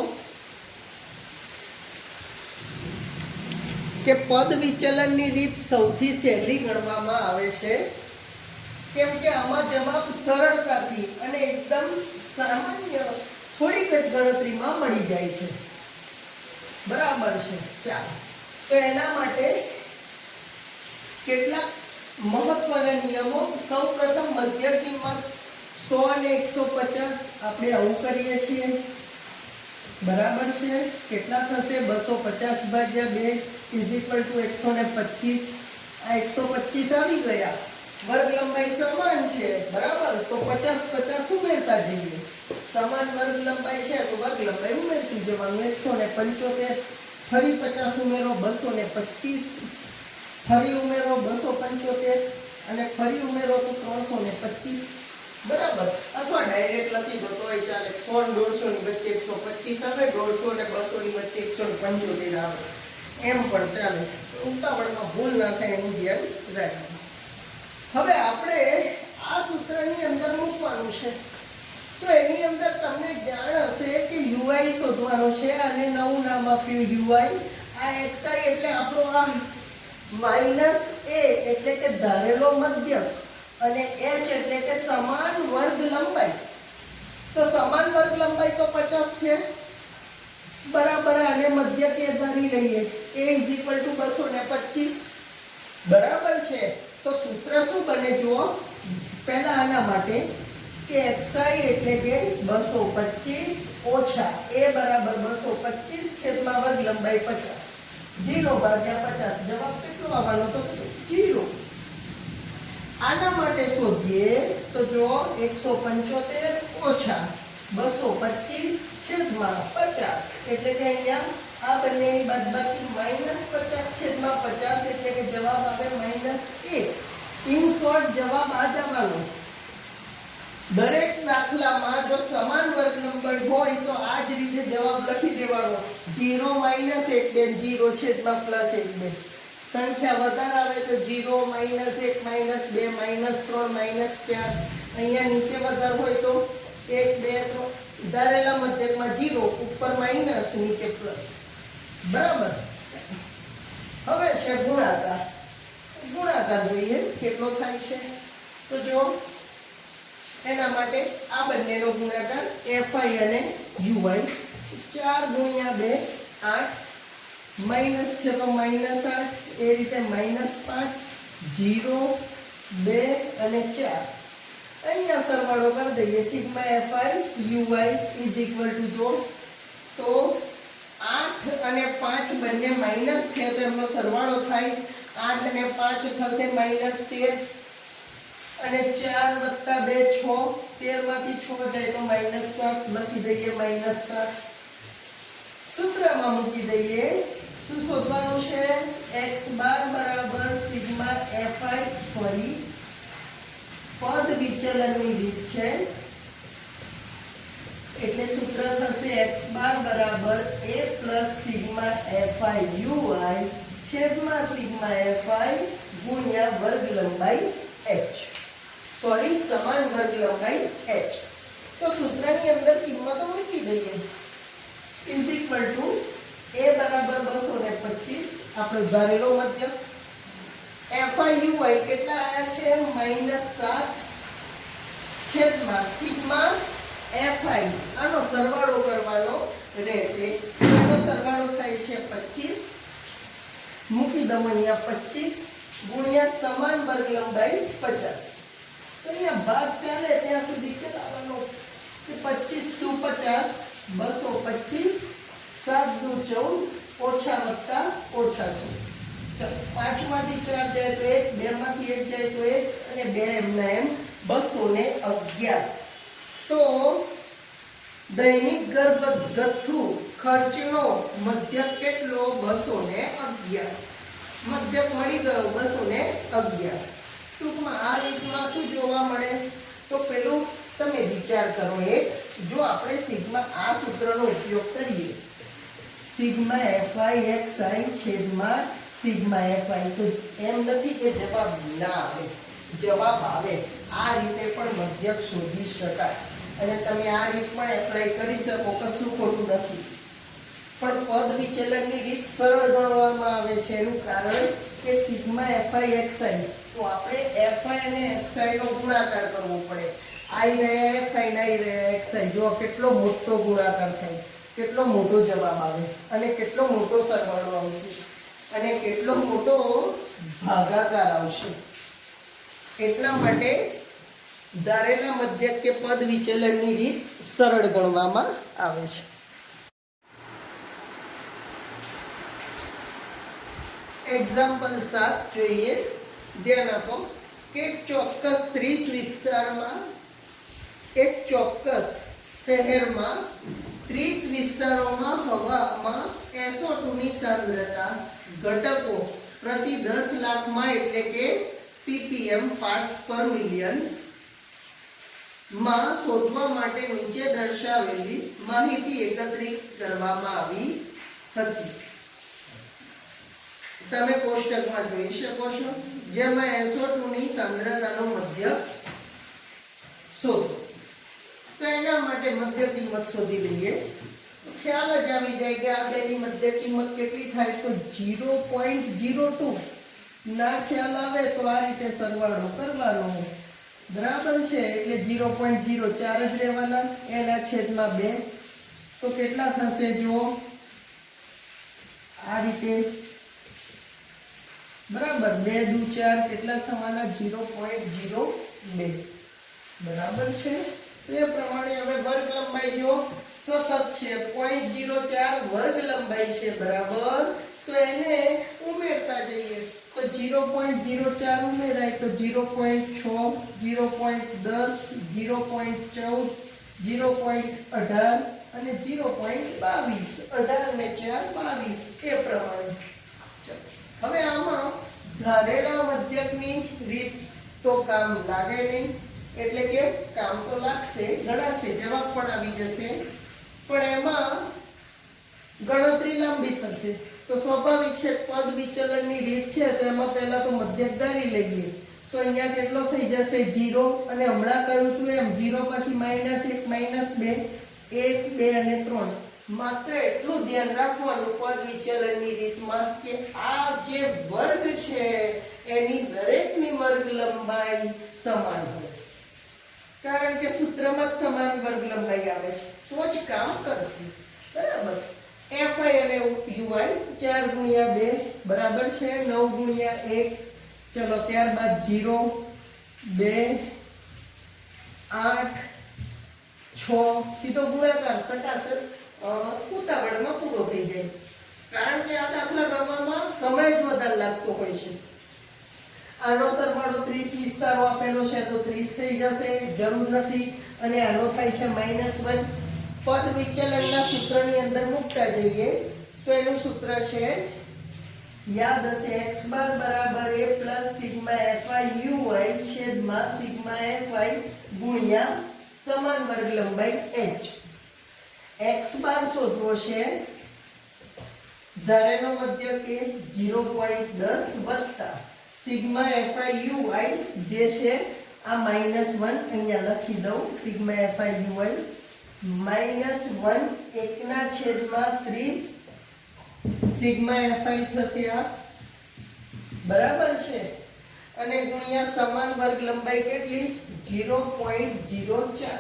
S1: કે પદ વિચલનની રીત સૌથી સહેલી ગણવામાં આવે છે. કેમ કે આમાં જવાબ સરળતાથી અને એકદમ સામાન્ય થોડીક જ ગણતરીમાં મળી જાય છે. બરાબર છે. ચાલો, તો એના માટે કેટલાક મહત્વના નિયમો. સૌપ્રથમ મધ્ય કિંમત 100 અને 150 આપણે આવું કરીએ છીએ. બરાબર છે. કેટલા થશે? 250 ભાગ્યા 2 125. આ 125 આવી ગયા. વર્ગ લંબાઈ સમાન છે. બરાબર, તો 50 50 ઉમેરતા જઈએ. સમાન વર્ગ લંબાઈ છે તો વર્ગ લંબાઈ ઉમેરતી જવાનું. 175 ફરી 50 ઉમેરો 225, ફરી ઉમેરો 275 અને ફરી ઉમેરો તો 325. બરાબર, અથવા ડાયરેક્ટ લખી દો તોય ચાલે. 100 150 ની વચ્ચે 125 આવે, 150 અને 200 ની વચ્ચે 175 આવે, એમ પણ ચાલે. ઉતાવળમાં ભૂલ ના થાય એનું ધ્યાન રાખજો. હવે આપણે આ સૂત્રની અંદર મૂકવાનું છે. તો એની અંદર તમને જાણ હશે કે ui શોધવાનો છે અને નવું નામ આપ્યું ui. આ xi એટલે આપણો આ માઈનસ a એટલે કે ધારેલો મધ્યક અને h એટલે કે સમાન વર્ગ લંબાઈ. તો સમાન વર્ગ લંબાઈ તો 50 છે. બરાબર, અને મધ્યક એ ધારી લઈએ a = 225. બરાબર છે. તો સૂત્ર શું બને જુઓ. પહેલા આના માટે કે xi એટલે કે 225 ઓછા a બરાબર 225 છેદમાં વર્ગ લંબાઈ 50. 0 ભાગ્યા 50 જવાબ કેટલો આવવાનો? તો 0. આના માટે શોધીએ તો જો 175 ઓછા 225 છેદમાં 50 એટલે કે અહીંયા આ બંનેની બાદબાકી -50 છેદમાં 50 એટલે કે જવાબ આવે -1. ઇન શોર્ટ જવાબ આ જવાનો. દરેક દાખલામાં જો સમાન વર્ગ લંબાઈ હોય તો આ જ રીતે જવાબ લખી દેવાનો. 0 - 1 2 0 છેદમાં +1 2. સંખ્યા વધારે આવે તો 0 - 1 - 2 -3 -4. અહીંયા નીચે વધારે હોય તો 1 2 3. ધારેલા મધ્યકમાં 0, ઉપર માઈનસ, નીચે પ્લસ. બરાબર. હવે છે ગુણાકાર. ગુણાકાર જોઈએ કેટલો થાય છે. તો જો એના માટે આ બંનેનો ગુણાકાર fi અને ui. 4 × 2 8, માઈનસ છે તો -8, એ રીતે -5 0 2 અને 4. અહીંયા સરવાળો કરી દઈએ. સિગ્મા fi ui જો તો 8 અને 5 બંને માઈનસ છે તો એમનો સરવાળો થાય. 8 અને 5 થશે -13 અને 4 + 2 6. 13 માંથી 6 જાય તો -7 લખી દઈએ. -7 સૂત્રમાં મૂકી દઈએ. શું શોધવાનું છે? x બાર બરાબર સિગ્મા fi પદ વિચલનની રીત છે. એટલે સૂત્ર થશે x બાર બરાબર a + સિગ્મા fi ui છેદમાં સિગ્મા fi ગુણ્યા વર્ગ લંબાઈ h. સમાન વર્ગ લંબાઈ h. તો સૂત્રની અંદર કિંમતો મૂકી દઈએ. a બરાબર 225 આપણો ધારેલો મધ્યક. fi ui કેટલા આયા છે? -7 છેદમાં સિગ્મા fi. આનો સરવાળો કરવાનો રહેશે. એનો સરવાળો થાય છે 25. મૂકી દઉં અહીંયા 25 ગુણ્યા સમાન વર્ગ લંબાઈ 50. તો અહીંયા ભાગ ચાલે ત્યાં સુધી ચલાવવાનો. 25 × 50 225, 7 × 14 ઓછા વત્તા ઓછા 14. ચાલો, 5 માંથી 4 જાય તો 1, 2 માંથી 1 જાય તો 1 અને 2 એમના એમ 211. તો દૈનિક ઘરગથ્થુ ખર્ચનો મધ્યક કેટલો? 211. મધ્યક મળી ગયો 211. ટૂંકમાં આ રીતમાં શું જોવા મળે? તો પેલું તમે વિચાર કરો. જો આપણે સિગ્મા આ સૂત્રનો ઉપયોગ કરીએ, સિગ્મા fi xi છેદમાં સિગ્મા fi, તો એમ નથી કે જવાબ ના આવે, જવાબ આવે. આ રીતે પણ મધ્યક શોધી શકાય અને તમે આ રીત પણ એપ્લાય કરી શકો. કશું ખોટું નથી. પણ પદ વિચલનની રીત સરળ ગણવામાં આવે છે. એનું કારણ કે સિગ્મા fi xi તો આપણે fi અને xi નો ગુણાકાર કરવો પડે. I રહ્યા fi ને I રહ્યા xi. જો કેટલો મોટો ગુણાકાર થાય, કેટલો મોટો જવાબ આવે અને કેટલો મોટો સરવાળો આવશે અને કેટલો મોટો ભાગાકાર આવશે. એટલા માટે ધારેલા મધ્યક કે પદ વિચલનની રીત સરળ ગણવામાં આવે છે. એક્ઝામ્પલ 7 જોઈએ. ધ્યાન આપો કે ચોક્કસ 30 વિસ્તારમાં એક ચોક્કસ શહેરમાં 30 વિસ્તારોમાં હવામાં SO2 ની સાંદ્રતા ઘટકો પ્રતિ 10 લાખમાં એટલે કે ppm પાર્ટ્સ પર મિલિયન માં શોધવા માટે નીચે દર્શાવેલી માહિતી એકત્રિત કરવામાં આવી હતી. તમે કોષ્ટકમાં જોઈ શકો છો, જેમાં SO2 ની સાંદ્રતાનો મધ્યક શોધો. તો એના માટે મધ્ય કિંમત શોધી લઈએ. ખ્યાલ જ આવી જાય કે આ બેની મધ્ય કિંમત કેટલી થાય, તો 0.02. ના ખ્યાલ આવે તો આ રીતે સરવાળો કરવાનો, બરાબર છે. એટલે 0.04 જ રહેવાના, એના છેદમાં 2. તો કેટલા થશે જુઓ, આ રીતે, બરાબર. 2 દુ 4 કેટલા થવાના, 0.02, બરાબર છે. તો એ પ્રમાણે હવે વર્ગ લંબાઈ જો સતત છે, 0.04 વર્ગ લંબાઈ છે, બરાબર. તો એને ઉમેરતા જઈએ તો 0.04 ઉમેરાય તો 0.6, 0.10, 0.14, 0.18 અને 0.22. 18 ને 4 22 એ પ્રમાણે. હવે આમાં ધારેલા મધ્યકની રીત તો કામ લાગે નહીં, એટલે કે કામ તો લાગશે, ગણાશે, જવાબ પણ આવી જશે, પણ એમાં ગણતરી લાંબી થશે. તો સ્વાભાવિક છે, પદ વિચલનની રીત છે તો એમાં પહેલા તો મધ્યક ધારી લઈએ. તો અહીંયા કેટલો થઈ જશે 0, અને હમણાં કહ્યું હતું એમ 0 પછી -1 -2, 1 2 અને 3. માત્ર એટલું ધ્યાન રાખવાનું પદ વિચલનની રીતમાં કે આ જે વર્ગ છે એની દરેકની વર્ગ લંબાઈ સમાન હોય, કારણ કે સૂત્રમાં જ સમાન વર્ગ લંબાઈ આવે છે, તો જ કામ કરશે, બરાબર. fi અને ui 4 ગુણ્યા 2 બરાબર છે 9 ગુણ્યા 1. ચલો ત્યારબાદ 0 2 8 6 સીધો ગુણાકાર સટાસટ ઉતાવળમાં પૂરો થઈ જાય, કારણ કે આ દાખલા ગણવામાં સમય જ વધારે લાગતો હોય છે. આનો સરવાળો 30 વિસ્તારો આપેલો છે તો 30 થઈ જશે, જરૂર નથી. અને આનો થાય છે -1. પદ વિચલનના સૂત્રની અંદર મૂકતા જઈએ તો એનું સૂત્ર છે, યાદ હશે, x બાર બરાબર a plus sigma fi ui છેદમાં સિગ્મા fi ગુણ્યા સમાન વર્ગ લંબાઈ h. x બાર શોધવો છે, ધારેલો મધ્યક એ 0.10 વત્તા સિગ્મા fi ui જે છે આ -1 અહીંયા લખી દઉં, sigma fi ui -1 1/30 sigma fi થશે આ, બરાબર છે. અને ગુણ્યા સમાન વર્ગ લંબાઈ કેટલી 0.04,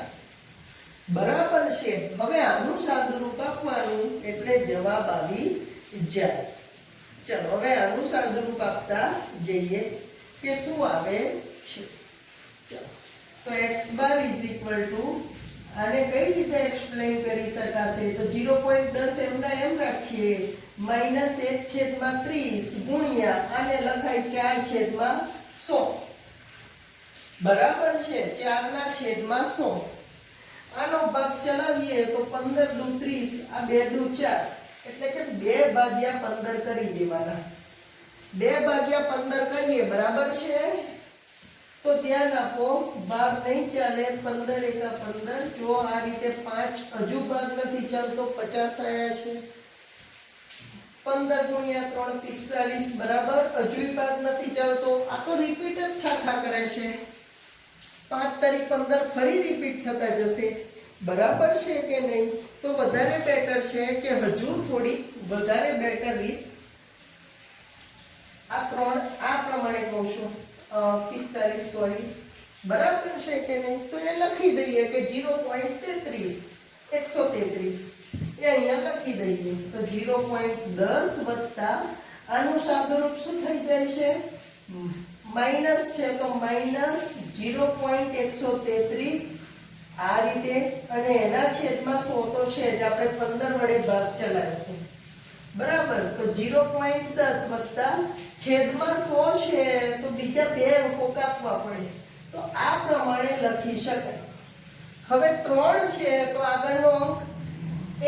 S1: બરાબર છે. હવે આનું સાદુરૂપ આપવાનું એટલે જવાબ આવી જાય. ચલો હવે આનું સાદુરૂપ આપતા જઈએ કે શું આવે છે. ચલો તો x બાર આને કઈ રીતે એક્સપ્લેન કરી શકાશે, તો 0.10 એમના એમ રાખીએ, -1/30 ગુણ્યા આને લખાય 4/100, બરાબર છે. 4/100. આનો ભાગ ચલાવીએ તો 15 દુ 30, આ 2 દુ 4, એટલે કે 2/15 કરી દેવાના. 2/15 કરીએ, બરાબર છે. તો ધ્યાન આપો, ભાગ નહીં ચાલે, 15 એકા 15. જો આ રીતે 5 હજુ ભાગ નથી ચાલતો, 50 આયા છે. 15 ગુણ્યા 3 45, બરાબર. હજુ ભાગ નથી ચાલતો, આ તો રિપીટ જ થા કરે છે. 5 તારીખ 15 ફરી રિપીટ થતા જશે, બરાબર છે કે નહીં. તો વધારે બેટર છે કે હજુ થોડી વધારે બેટર રીત આ પ્રમાણે કહું છું 45 સોરી, બરાબર છે કે નહીં? તો એ લખી દઈએ કે 0.33 133 એ અહીંયા લખી દઈએ તો 0.10 વત્તા આનું સાદુરૂપ શું થઈ જાય છે? માઈનસ છે તો માઈનસ 0.133 આ રીતે, અને એના છેદમાં 100 તો છે જ, આપણે 15 વડે ભાગ ચલાવ્યો બરાબર. તો 0.10 વત્તા છેદમાં 100 છે તો બીજા બે અંકો કાપવા પડે, તો આ પ્રમાણે લખી શકાય. હવે 3 છે તો આગળનો અંક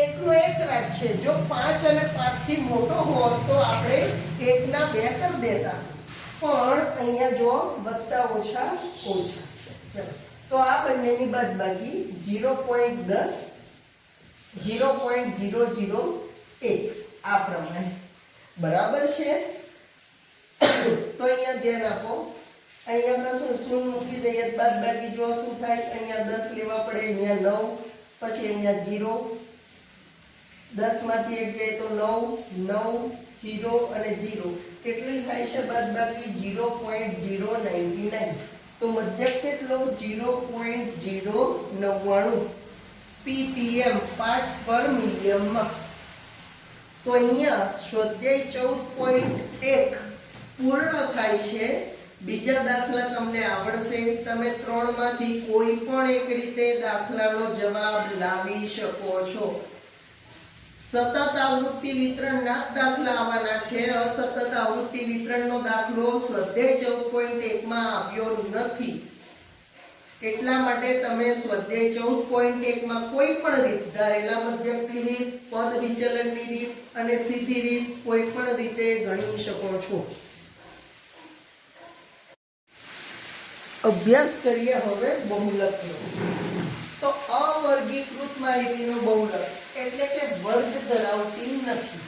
S1: એકનો એક રાખીએ. જો 5 અને 5 થી મોટો હોત તો આપણે 1 ના 2 કરી દેતા, પણ અહીંયા જો વત્તા ઓછા ઓછા. ચલો તો આ બંનેની બાદબાકી 0.10 0.001 આ પ્રમાણે બરાબર છે. તો અહીંયા ધ્યાન આપો, અહીંયા કશું શૂન્ય મૂકી દઈએ બાદબાકી જો શું થાય? અહીંયા 10 લેવા પડે, અહીંયા 9, પછી અહીંયા 0, 10 માંથી 1 જાય તો 9 0 અને 0 કેટલી થાય છે બાદબાકી? 0.099. તો મધ્યક કેટલો? 0.099 ppm પાર્ટ્સ પર મિલિયનમાં. તો અહીંયા સ્વાધ્યાય 14.1 પૂર્ણ થાય છે. બીજા દાખલા તમને આવડશે, તમે 3 માંથી કોઈ પણ એક રીતે દાખલાનો જવાબ લાવી શકો છો. સતત આવૃત્તિ વિતરણના દાખલા આવવાના છે. અસતત આવૃત્તિ વિતરણનો દાખલો સ્વાધ્યાય 14.1 માં આવ્યો નથી, એટલા માટે તમે સ્વાધ્યાય 14.1 માં કોઈ પણ રીત, ધારેલા મધ્યકની રીત, પદ વિચલનની રીત અને સીધી રીત કોઈ પણ રીતે ગણી શકો છો. અભ્યાસ કરીએ હવે બહુલકનો. તો અવર્ગીકૃત માહિતીનો બહુલક એટલે કે વર્ગ ધરાવતી નથી.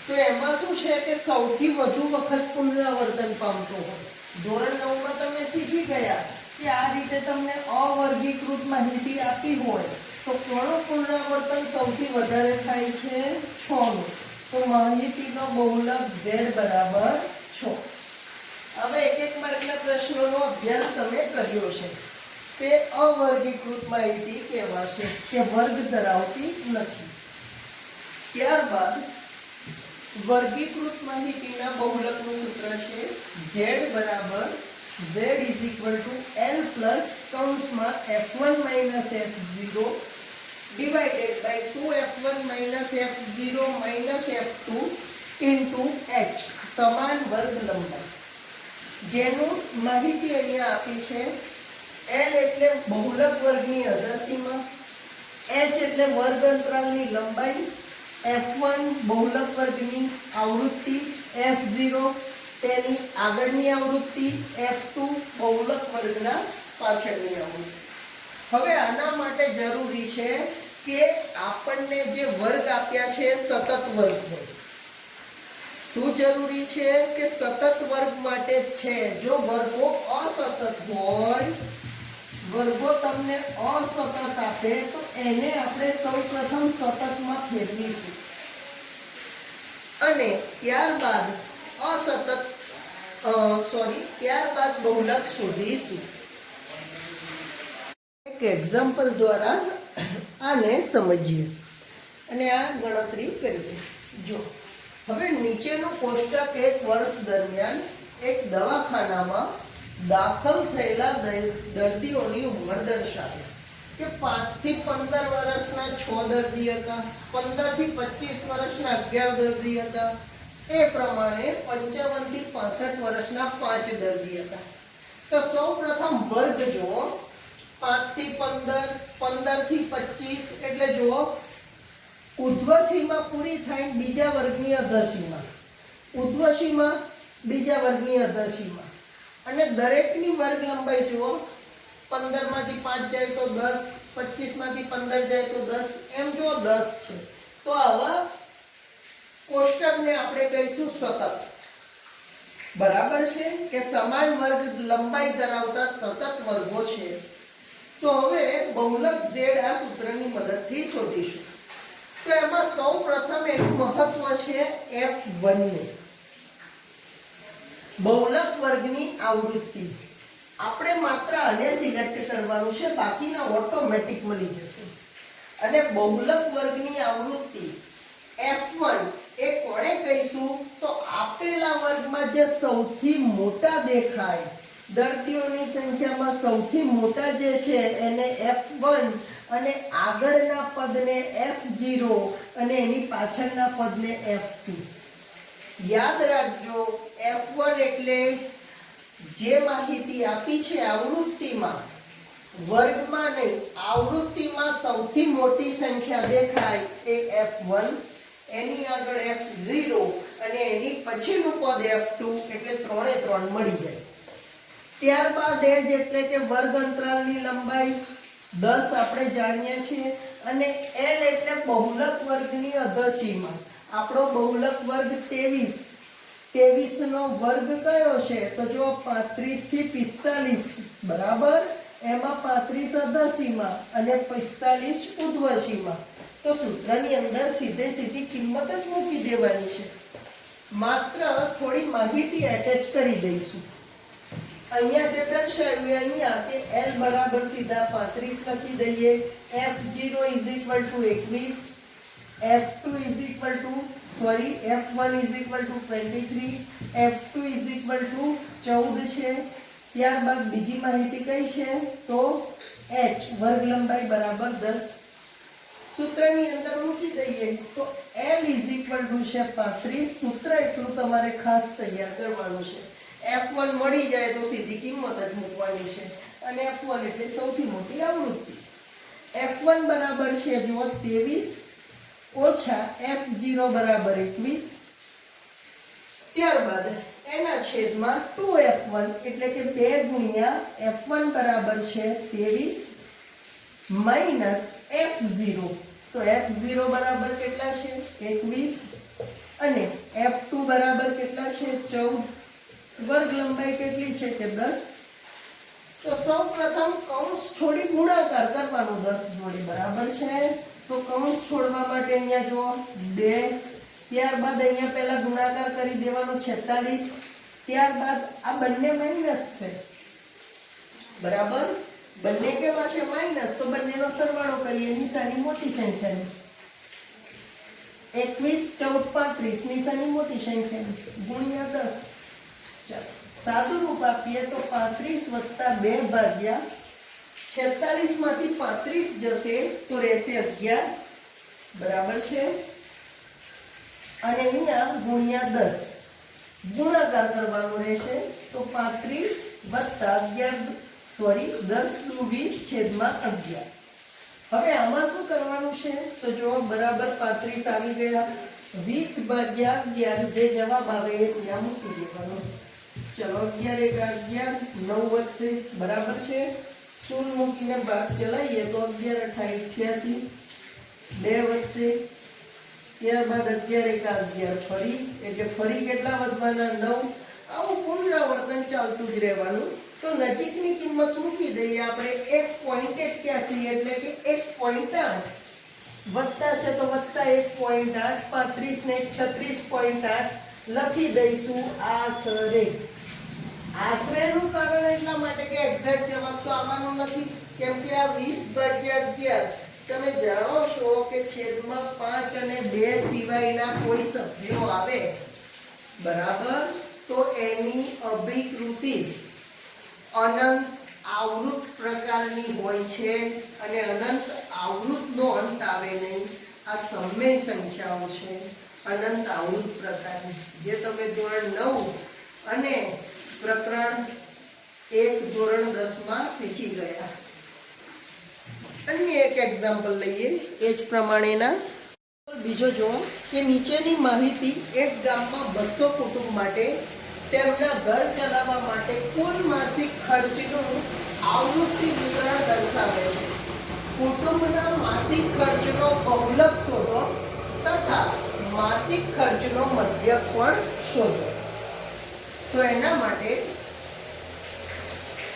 S1: તો એમાં શું છે કે સૌથી વધુ વખત પુનરાવર્તન પામતો હોય. ધોરણ 9 માં તમે શીખી ગયા કે આ રીતે તમને અવર્ગીકૃત માહિતી આપી હોય તો કોનું પુનરાવર્તન સૌથી વધારે થાય છે? 6 નું. તો માહિતીનો બહુલક z બરાબર 6. હવે એક માર્કના પ્રશ્નોનો અભ્યાસ તમે કર્યો છે તે અવર્ગીકૃત માહિતી કહેવાશે કે વર્ગ ધરાવતી નથી. ત્યારબાદ વર્ગીકૃત માહિતીના બહુલકનું સૂત્ર છે z બરાબર z L પ્લસ કૌંસમાં f1 minus f0 divided by 2f1 minus f0 minus f2 into h સમાન વર્ગ લંબાઈ. જેનું માહિતી અહીંયા આપી છે. L એટલે બહુલક વર્ગની અધસીમા, h એટલે વર્ગ અંતરાલની લંબાઈ, f1 બહુલક વર્ગની આવૃત્તિ, f0 તેની આગળની આવૃત્તિ, f2 બહુલક વર્ગના પાછળની આવૃત્તિ. હવે આના માટે જરૂરી છે કે આપણને જે વર્ગ આપ્યા છે સતત વર્ગ હોય. શું જરૂરી છે કે સતત વર્ગ માટે છે. જો વર્ગો અસતત હોય, વર્ગો તમને અસતત આપે તો એને આપણે સૌપ્રથમ સતતમાં ફેરવીશું અને ત્યારબાદ ત્યારબાદ બહુલક શોધીશું. એક એક્ઝામ્પલ દ્વારા આને સમજીએ અને આ ગણતરી કરીએ. જો હવે નીચેનું કોષ્ટક એક વર્ષ દરમિયાન એક દવાખાનામાં દાખલ થયેલા દર્દીઓની ઉંમર દર્શાવે કે 5 થી 15 વર્ષના 6 દર્દી હતા, 15 થી 25 વર્ષના 11 દર્દી હતા, એ પ્રમાણે 55 થી 65 વર્ષના 5 દર્દી હતા. તો સૌપ્રથમ વર્ગ જુઓ. 5 થી 15, 15 થી 25 એટલે જુઓ ઉર્ધ્વસીમા પૂરી થાય બીજા વર્ગની અધસીમા, ઉર્ધ્વસીમા બીજા વર્ગની અધસીમા, અને દરેકની વર્ગ લંબાઈ જુઓ. 15 માંથી 5 જાય તો 10, 25 માંથી 15 જાય તો 10, એમ જો 10 છે. તો આવા કોષ્ટકને આપણે કહીશું સતત. બરાબર છે કે સમાન વર્ગ લંબાઈ ધરાવતા સતત વર્ગો છે. તો હવે બહુલક z આ સૂત્રની મદદથી શોધીશું. તો એમાં સૌપ્રથમ એનું મહત્વ છે f1 નું. બહુલક વર્ગની આવૃત્તિ આપણે માત્ર આને સિલેક્ટ કરવાનું છે, બાકીના ઓટોમેટિક મળી જશે. અને બહુલક વર્ગની આવૃત્તિ F1 એ કોણે કહીશું તો આપેલા વર્ગમાં જે સૌથી મોટા દેખાય, દર્દીઓની સંખ્યામાં સૌથી મોટા જે છે એને F1 અને આગળના પદને F0 અને એની પાછળના પદને F2. યાદ રાખજો F1 એટલે જે માહિતી આપી છે આવૃત્તિમાં, વર્ગમાં નહીં, આવૃત્તિમાં સૌથી મોટી સંખ્યા દેખાય એ F1, એની આગળ F0 અને એની પછીનું પદ F2 એટલે 3 એ 3 મળી જાય. ત્યારબાદ એજ એટલે કે વર્ગ અંતરાલની લંબાઈ 10 આપણે જાણીએ છીએ અને L એટલે બહુલક વર્ગની અધસીમા. આપણો બહુલક વર્ગ 23. 23 નો વર્ગ કયો છે તો જો 35 થી 45 બરાબર, એમાં 35 અધસીમા અને 45 ઉર્ધ્વસીમા. તો સૂત્રની અંદર સીધી કિંમત જ મૂકી દેવાની છે, માત્ર થોડી માહિતી એટેચ કરી દઈશું. અહીંયા જે દર્શાવ્યું અહીંયા કે L બરાબર સીધા 35 લખી દઈએ, F0 21, F1 23, F2 14 છે. ત્યારબાદ બીજી માહિતી કઈ છે તો h વર્ગ લંબાઈ બરાબર 10. સૂત્રની અંદર મૂકી દઈએ તો L છે 35. સૂત્ર એટલું તમારે ખાસ તૈયાર કરવાનું છે. F1 મળી જાય તો સીધી કિંમત જ મૂકવાની છે અને F1 એટલે સૌથી મોટી આવૃત્તિ. F1 બરાબર છે જો 23 ઓછા F0 બરાબર 21. ત્યારબાદ એના છેદમાં 2F1 એટલે કે 2 ગુણ્યા F1 બરાબર છે 23 માઈનસ F0. તો F0 બરાબર કેટલા છે 21 અને F2 બરાબર કેટલા છે 14. વર્ગ લંબાઈ કેટલી છે કે 10. તો સૌપ્રથમ કૌંસ છોડી ગુણાકાર કરવાનો 10 જોડે બરાબર છે. તો કૌંસ છોડવા માટે અહીંયા જો 2, ત્યારબાદ અહીંયા પહેલા ગુણાકાર કરી દેવાનો 46, ત્યારબાદ આ બંને માઈનસ છે બરાબર, બંને કેવા છે માઈનસ, તો બંનેનો સરવાળો કરીએ નિશાની મોટી સંખ્યાની. 21 14 35 નિશાની મોટી સંખ્યાની ગુણ્યા 10. ચાલો સાદું રૂપ આપીએ તો 35 + 2 ભાગ્યા 46 માંથી 35 જશે તો રહેશે 11 બરાબર છે. અને અહીંયા ગુણ્યા 10 ગુણાકાર કરવાનો રહેશે તો 35 + 11 10 × 20 છેદમાં 11. હવે આમાં શું કરવાનું છે તો જો બરાબર 35 આવી ગયા, 20 ભાગ્યા 11 જે જવાબ આવે એ ત્યાં મૂકી દેવાનો. ચલો 11 × 11 9 વધશે બરાબર છે. શૂન્ય મૂકીને ભાગ ચલાવીએ તો 11 × 88 2 વધશે. ત્યારબાદ 11 × 11 ફરી એટલે ફરી કેટલા વધવાના 9. આવું પુનરાવર્તન ચાલતું જ રહેવાનું. તો નજીકની કિંમત મૂકી દઈએ આપણે 1.81 એટલે કે 1.8 વત્તા છે તો વત્તા 1.8 35 ને 36.8 લખી દઈશું આશરે. આશરેનું કારણ એટલા માટે કે એક્ઝેક્ટ જવાબ તો આવવાનો નથી, કેમ કે આ 20 ભાગ્યા 11 તમે જાણો છો કે છેદમાં 5 અને 2 સિવાયના કોઈ સભ્યો આવે બરાબર, તો એની અભિકૃતિ અનંત આવૃત પ્રકારની હોય છે અને અનંત આવૃતનો અંત આવે નહીં. આ સમય સંખ્યાઓ છે અનંત આવૃત પ્રકારની, જે તમે ધોરણ 9 અને પ્રકરણ 1 ધોરણ 10 માં શીખી ગયા. અન્ય એક એક્ઝામ્પલ લઈએ એ જ પ્રમાણેના. બીજો જો કે નીચેની માહિતી એક ગામમાં 200 કુટુંબ માટે તેમના ઘર ચલાવવા માટે કુલ માસિક ખર્ચનું આવૃત્તિ વિવરણ દર્શાવે છે. કુટુંબના માસિક ખર્ચનો બહુલક શોધો તથા માસિક ખર્ચનો મધ્યક પણ શોધો. તો એના માટે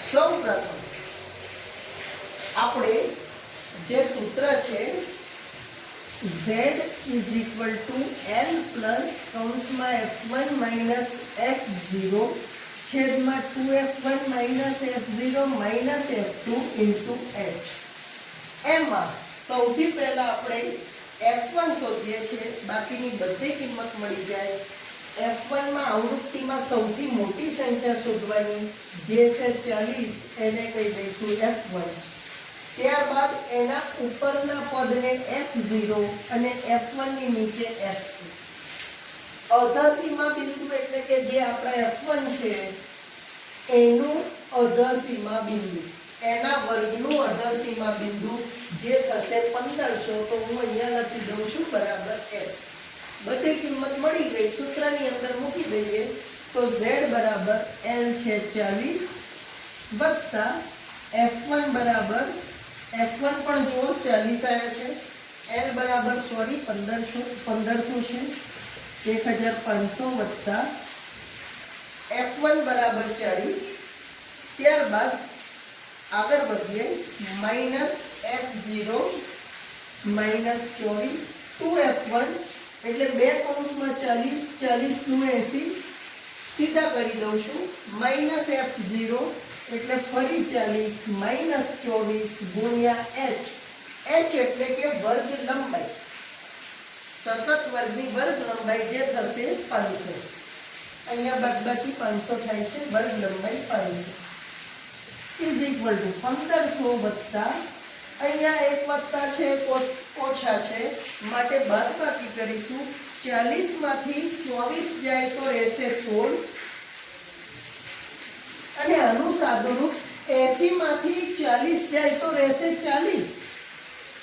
S1: સૌપ્રથમ આપણે જે સૂત્ર છે z is equal to l plus કૌંસમાં f1 માઇનસ f0 છેદમાં 2f1 minus f0 minus f2 into h. એમાં સૌથી પહેલા આપણે f1 શોધીએ છીએ, બાકીની બધી કિંમત મળી જાય. f1 માં આવૃત્તિમાં સૌથી મોટી સંખ્યા શોધવાની, જે છે 40, એને કહી દઈશું f1. ત્યારબાદ એના ઉપરના પદને f0 અને f1 ની નીચે f2. અધસીમા બિંદુ એટલે કે જે આપણા f1 છે એનું અધસીમા બિંદુ, એના વર્ગનું અધસીમા બિંદુ જે થશે 1500. તો હું અહીંયા લખી દઉં છું બરાબર f. બધી કિંમત મળી ગઈ, સૂત્રની અંદર મૂકી દઈએ તો z બરાબર l છે 40 વત્તા f1 બરાબર, f1 પણ જુઓ 40 આવ્યા છે, l બરાબર 1500 છે 1500 વત્તા f1 બરાબર 40. ત્યારબાદ આગળ વધીએ, માઇનસ f0 માઇનસ 24 2f1 એટલે બે કૌંસમાં 40 40 નું 80 સીધા કરી દઉં છું, માઇનસ f0 એટલે ફરી 40 માઇનસ 24 ગુણ્યા h. h એટલે કે વર્ગ લંબાઈ, સતત વર્ગની વર્ગ લંબાઈ જે થશે 500. અહીંયા બાદબાકી 500 થાય છે, વર્ગ લંબાઈ 500 ઇઝ ઇક્વલ ટુ 1500 વત્તા અહીંયા એક વત્તા છે ઓછા છે માટે બાદબાકી કરીશું. 40 માંથી 24 જાય તો રહેશે 16 અને આનું સાદુરૂપ 80 માંથી 40 જાય તો રહેશે 40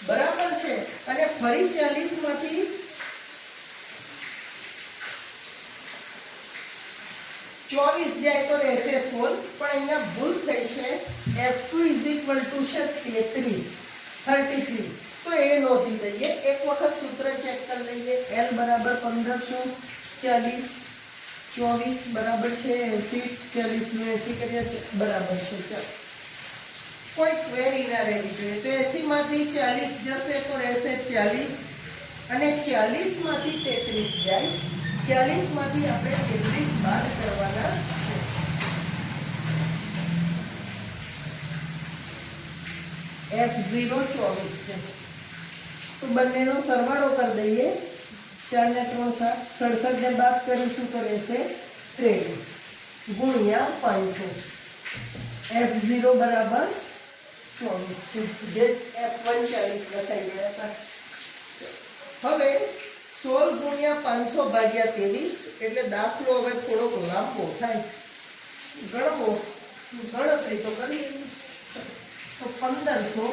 S1: બરાબર છે. અને ફરી 40 માંથી 24 જાય તો રહેશે 16. પણ અહીંયા ભૂલ થઈ છે, f2 ઇઝ ઇક્વલ ટુ છે 33. તો એ નોંધી દઈએ. એક વખત સૂત્ર ચેક કરી લઈએ. l બરાબર 1500, 40 24 બરાબર છે 80, 40 નું 80 કર્યા છે બરાબર છે. ચાલો કોઈ ક્વેરી ના રહેવી જોઈએ. તો 80 માંથી 40 જશે તો રહેશે 40 અને 40 માંથી 33 જાય. 40 માંથી આપણે 33 બાદ કરવાના છે. f0 24 છે તો બંનેનો સરવાળો કરી દઈએ. 4 ને 3 7, 67 ને બાદ કરીશું તો રહેશે 23 ગુણ્યા 500. f0 બરાબર 24 છે, જે f1 40 લખાઈ ગયા હતા. હવે 16 ગુણ્યા 500 ભાગ્યા 23 એટલે દાખલો હવે થોડોક લાંબો થાય. ગણતરી તો કરી તો 1500.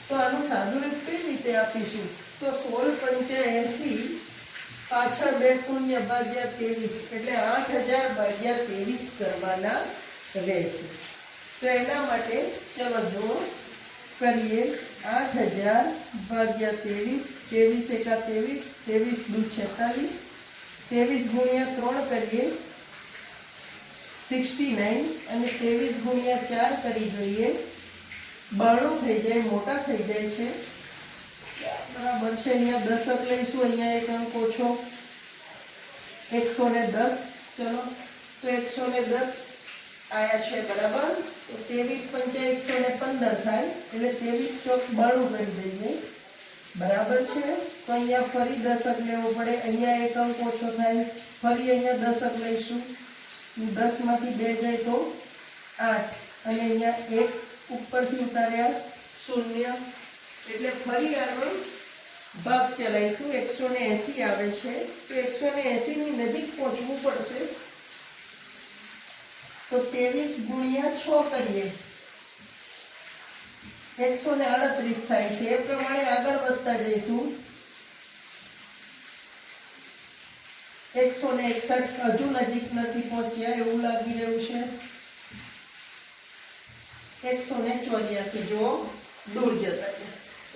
S1: તો આનું સાદુરૂપ કેવી રીતે આપીશું? તો 16 × 80 પાછળ 2 શૂન્ય ભાગ્યા 23 એટલે 8000 ભાગ્યા 23 કરવાના રહેશે. તો એના માટે ચલો જુઓ કરીએ. 8000 ભાગ્યા 23, 23 એકા 23, 23 દુ 46, 23 ગુણ્યા 3 કરીએ 69 અને 23 ગુણ્યા 4 કરી જોઈએ 92 થઈ જાય, મોટા થઈ જાય છે બરાબર છે. અહીંયા દશક લઈશું, અહીંયા એક અંક ઓછો 110. ચલો તો 110 આયા છે બરાબર. તો 23 × 5 115 થાય એટલે 23 ચોક 92 કરી દઈએ બરાબર છે. તો અહીંયા ફરી દશક લેવો પડે, અહીંયા એક અંક ઓછો થાય, ફરી અહીંયા દશક લઈશું. 10 માંથી 2 જાય તો 8 અને અહીંયા 1 ઉપરથી ઉતાર્યા 0 એટલે ફરી આનો ભાગ ચલાવીશું. 180 આવે છે તો 180 ની નજીક પહોંચવું પડશે. તો 23 ગુણ્યા 6 કરીએ 138 થાય છે. એ પ્રમાણે આગળ વધતા જઈશું. 161 હજુ નજીક નથી પહોંચ્યા એવું લાગી રહ્યું છે. 184 જો દૂર જતા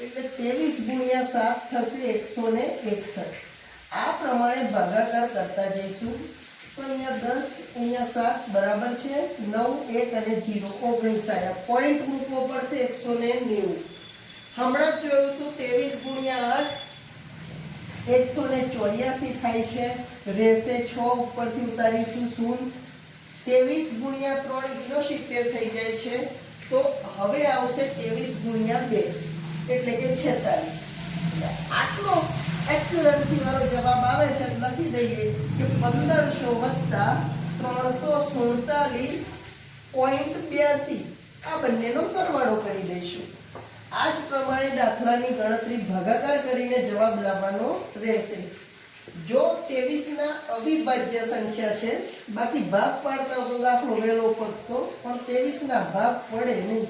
S1: એટલે 23 ગુણ્યા 7 થશે 161. આ પ્રમાણે ભાગાકાર કરતા જઈશું. તો અહીંયા 10 અહીંયા 7 બરાબર છે 9 1 અને 0 19 આયા. પોઈન્ટ મૂકવો પડશે 190. હમણાં જ જોયું હતું 23 ગુણ્યા 8 184 થાય છે, રહેશે 6 ઉપરથી ઉતારીશું 0, 23 ગુણ્યા 3 69 થઈ જાય છે, તો હવે આવશે 23 ગુણ્યા 2 એટલે કે 46. આટલો એક્યુરન્સી વાળો જવાબ આવે છે. લખી દઈએ કે 1500 347.82 આ બંનેનો સરવાળો કરી દઈશું. આ જ પ્રમાણે દાખલાની ગણતરી ભાગાકાર કરીને જવાબ લાવવાનો રહેશે. જો 23 ના અવિભાજ્ય સંખ્યા છે, બાકી ભાગ પાડતા તો દાખલો વહેલો પડતો, પણ 23 ના ભાગ પડે નહીં.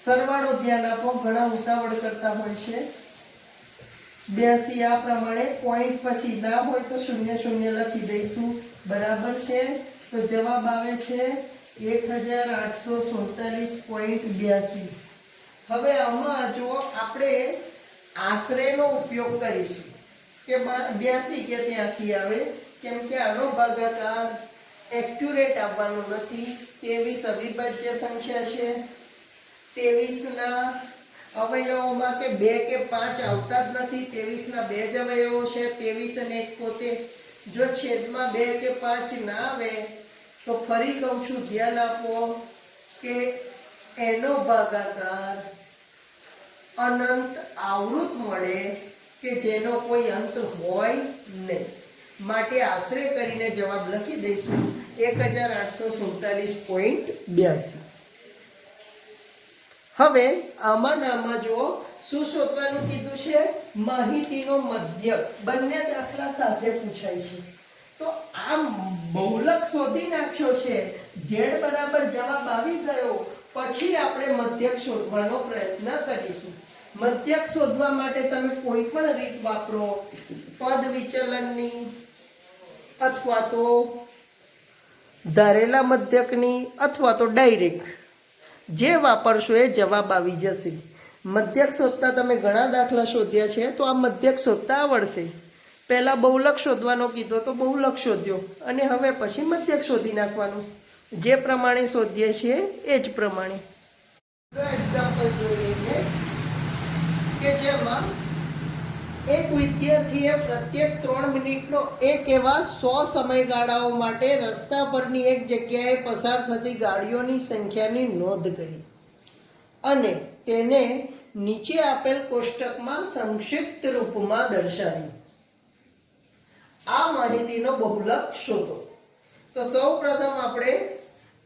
S1: સરવાળો ધ્યાન આપો, ઘણા ઉતાવળ કરતા હોય છે. 82 આ પ્રમાણે પોઈન્ટ પછી ના હોય તો 00 લખી દઈશું. બરાબર છે. તો જવાબ આવે છે 1847.82. હવે આમાં જો આપણે આશરેનો ઉપયોગ કરીશું કે 82 કે 83 આવે, કેમ કે આનો ભાગાકાર એક્યુરેટ આવવાનો નથી. 23 અવિભાજ્ય સંખ્યા છે. 23 ના અવયવોમાં કે 2 કે 5 આવતા જ નથી. 23 ના 2 જ અવયવો છે, 23 અને 1 પોતે. જો છેદમાં 2 કે 5 ના આવે તો ફરી કહું છું, ધ્યાન આપો કે એનો ભાગાકાર અનંત આવૃત મળે કે જેનો કોઈ અંત હોય નહીં. માટે આશરે કરીને જવાબ લખી દઈશું 1847.82. હવે આમાં જો શું શોધવાનું કીધું છે? માહિતીનો મધ્યક. બંને દાખલા સાથે પૂછાય છે, તો આ બહુલક શોધી નાખ્યો છે. z બરાબર જવાબ આવી ગયો, પછી આપણે મધ્યક શોધવાનો પ્રયત્ન કરીશું. મધ્યક શોધવા માટે તમે કોઈ પણ રીત વાપરો, પદ વિચલનની અથવા તો ધારેલા મધ્યકની અથવા તો ડાયરેક્ટ, જે વાપરશો એ જવાબ આવી જશે. મધ્યક શોધતા તમે ઘણા દાખલા શોધ્યા છે, તો આ મધ્યક શોધતા આવડશે. પહેલા બહુલક શોધવાનો કીધો તો બહુલક શોધ્યો, અને હવે પછી મધ્યક શોધી નાખવાનું. જે પ્રમાણે શોધીએ છીએ એ જ પ્રમાણે એક્ઝામ્પલ જોઈ લઈએ કે જેમાં એક વિદ્યાર્થીએ પ્રત્યેક 3 મિનિટનો એક એવા 100 સમયગાળાઓ માટે રસ્તા પરની એક જગ્યાએ પસાર થતી ગાડીઓની સંખ્યાની નોંધ કરી અને તેને નીચે આપેલ કોષ્ટકમાં સંક્ષિપ્ત રૂપમાં દર્શાવી. આ માહિતીનો બહુલક શોધો. તો સૌ પ્રથમ આપણે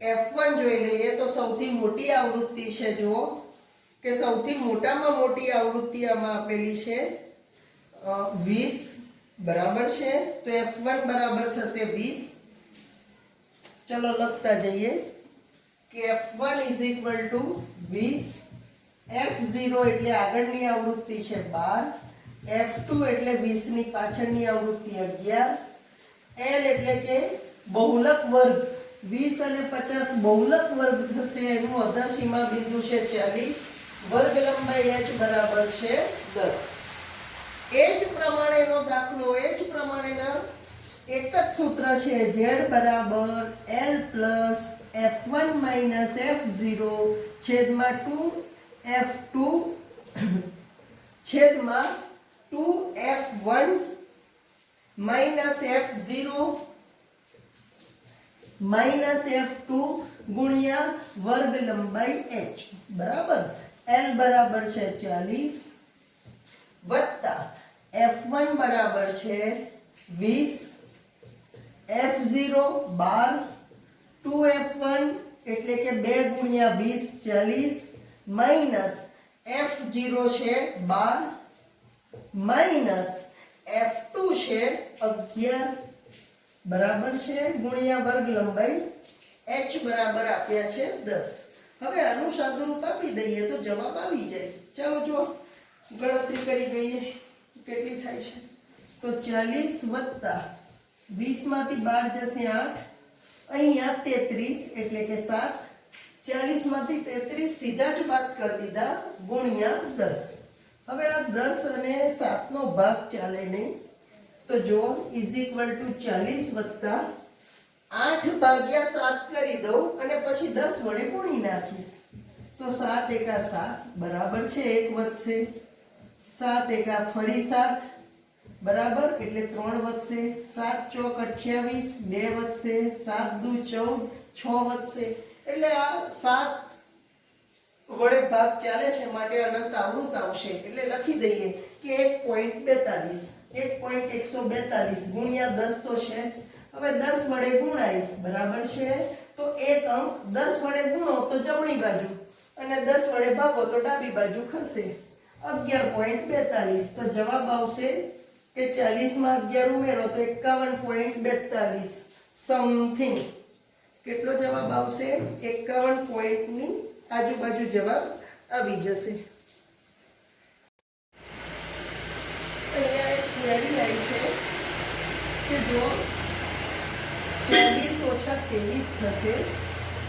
S1: F1 જોઈ લઈએ. તો સૌથી મોટી આવૃત્તિ છે, જુઓ કે સૌથી મોટામાં મોટી આવૃત્તિ આમાં આપેલી છે 20. બરાબર છે. તો F1 બરાબર થશે 20. ચલો લખતા જઈએ કે F1 = 20. F0 એટલે આગળની આવૃત્તિ છે 12. F2 એટલે 20 ની પાછળની આવૃત્તિ 11. L એટલે કે બહુલક વર્ગ, 20 અને 50 બહુલક વર્ગ થશે, એનું અધસીમા બિંદુ છે 40. વર્ગ લંબાઈ h બરાબર છે 10. એ જ પ્રમાણેનો દાખલો, એ જ પ્રમાણેના એક જ સૂત્ર છે. z બરાબર L plus F1 minus F0 છેદમાં 2F2 છેદમાં 2F1 minus F0 minus F2 ગુણ્યા વર્ગ લંબાઈ h. બરાબર. L બરાબર છે 40 વત્તા F1 બરાબર છે 20, F0 12, 2F1 એટલે કે 2 ગુણ્યા 20 40 માઇનસ F0 છે 12 માઇનસ F2 છે 11. બરાબર છે. ગુણ્યા વર્ગ લંબાઈ h બરાબર આપ્યા છે 10. હવે આનું સાદુરૂપ આપી દઈએ તો જવાબ આવી જાય. ચાલો જો ગણતરી કરી જોઈએ કેટલી થાય છે. તો 40 વત્તા 20 માંથી 12 જશે 8, અહીંયા 33 એટલે કે 7. 40 માંથી 33 સીધા જ બાદ કરી દીધા ગુણ્યા 10. હવે આ 10 અને 7 નો ભાગ ચાલે નહીં, તો જો = 40 વત્તા 8 ભાગ્યા 7 કરી દઉં અને પછી 10 વડે ગુણી નાખીશ. તો 7 એકા 7 બરાબર છે 1 વધશે. 7 એકા ફરી 7 બરાબર, એટલે 3 વધશે, 7 ચોક 28, 2 વધશે, 7 દુ 14, 6 વધશે, એટલે આ 7 વડે ભાગ ચાલે છે માટે અનંત આવૃત આવશે. એટલે લખી દઈએ કે 1.42 1.142 ગુણ્યા 10 તો છે જ. હવે 10 વડે ગુણાય, બરાબર છે, તો એક અંક 10 વડે ગુણો તો જમણી બાજુ અને 10 વડે ભાગો તો ડાબી બાજુ ખસે. 11.42 તો જવાબ આવશે કે 40 માં 11 ઉમેરો તો 51.42 સમથિંગ. કેટલો જવાબ આવશે? 51 પોઈન્ટની આજુબાજુ જવાબ આવી જશે. અહીંયા એક ક્વેરી આવી છે કે જો 40 ઓછા 23 થશે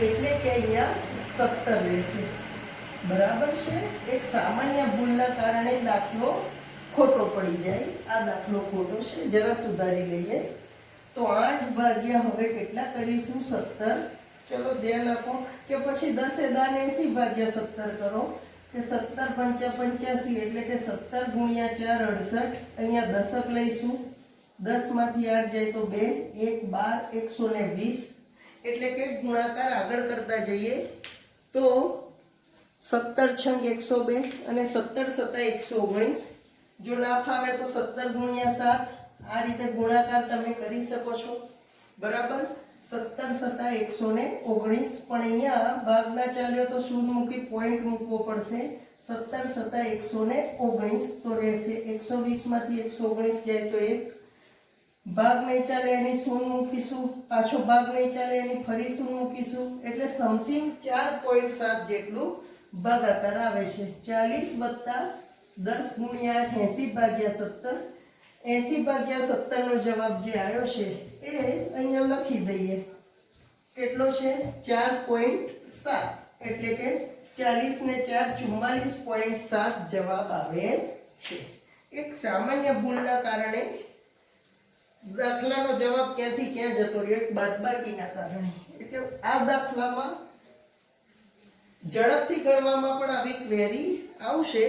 S1: એટલે કે અહીંયા 17 રહેશે. બરાબર છે. એક સામાન્ય ભૂલના કારણે દાખલો ખોટો પડી જાય. આ દાખલો ખોટો છે, જરા સુધારી લઈએ. તો 8 ભાગ્યા હવે કેટલા કરીશું? 17. ચલો ધ્યાન આપો કે પછી 10 દાન 80 ભાગ્યા 17 કરો કે 17 પંચા 85 એટલે કે 17 ગુણ્યા 4 68. અહીંયા દશક લઈશું, 10 માંથી 8 જાય તો 2, 1 12, 120 એટલે કે ગુણાકાર આગળ કરતા જઈએ તો 17 છંગ 102 અને 17 સતા 119. જો ના ફાવે તો 17 ગુણ્યા 7 આ રીતે ગુણાકાર તમે કરી શકો છો. બરાબર, 17 સતા 119. પણ અહીંયા ભાગ ના ચાલ્યો તો શું મૂકી પોઈન્ટ મૂકવો પડશે. 17 સતા 119 તો રહેશે 120 માંથી 119 જાય તો 1. ભાગ નહીં ચાલે એની શૂન્ય મૂકીશું, પાછો ભાગ નહીં ચાલે એની ફરી શૂન્ય મૂકીશું, એટલે સમથિંગ 4.7 જેટલું ભાગાકાર આવે છે. 40 વત્તા 10 ગુણ્યા 8 80 ભાગ્યા 17. 80 ભાગ્યા 17 નો જવાબ જે આવ્યો છે એ અહીંયા લખી દઈએ. કેટલો છે? 4.7 એટલે કે 40 ને 4 44.7 જવાબ આવે છે. એક સામાન્ય ભૂલના કારણે દાખલાનો જવાબ ક્યાંથી ક્યાં જતો રહ્યો? એક બાદબાકીના કારણે. એટલે આ દાખલામાં ઝડપથી ગણવામાં પણ આવી ક્વેરી આવશે.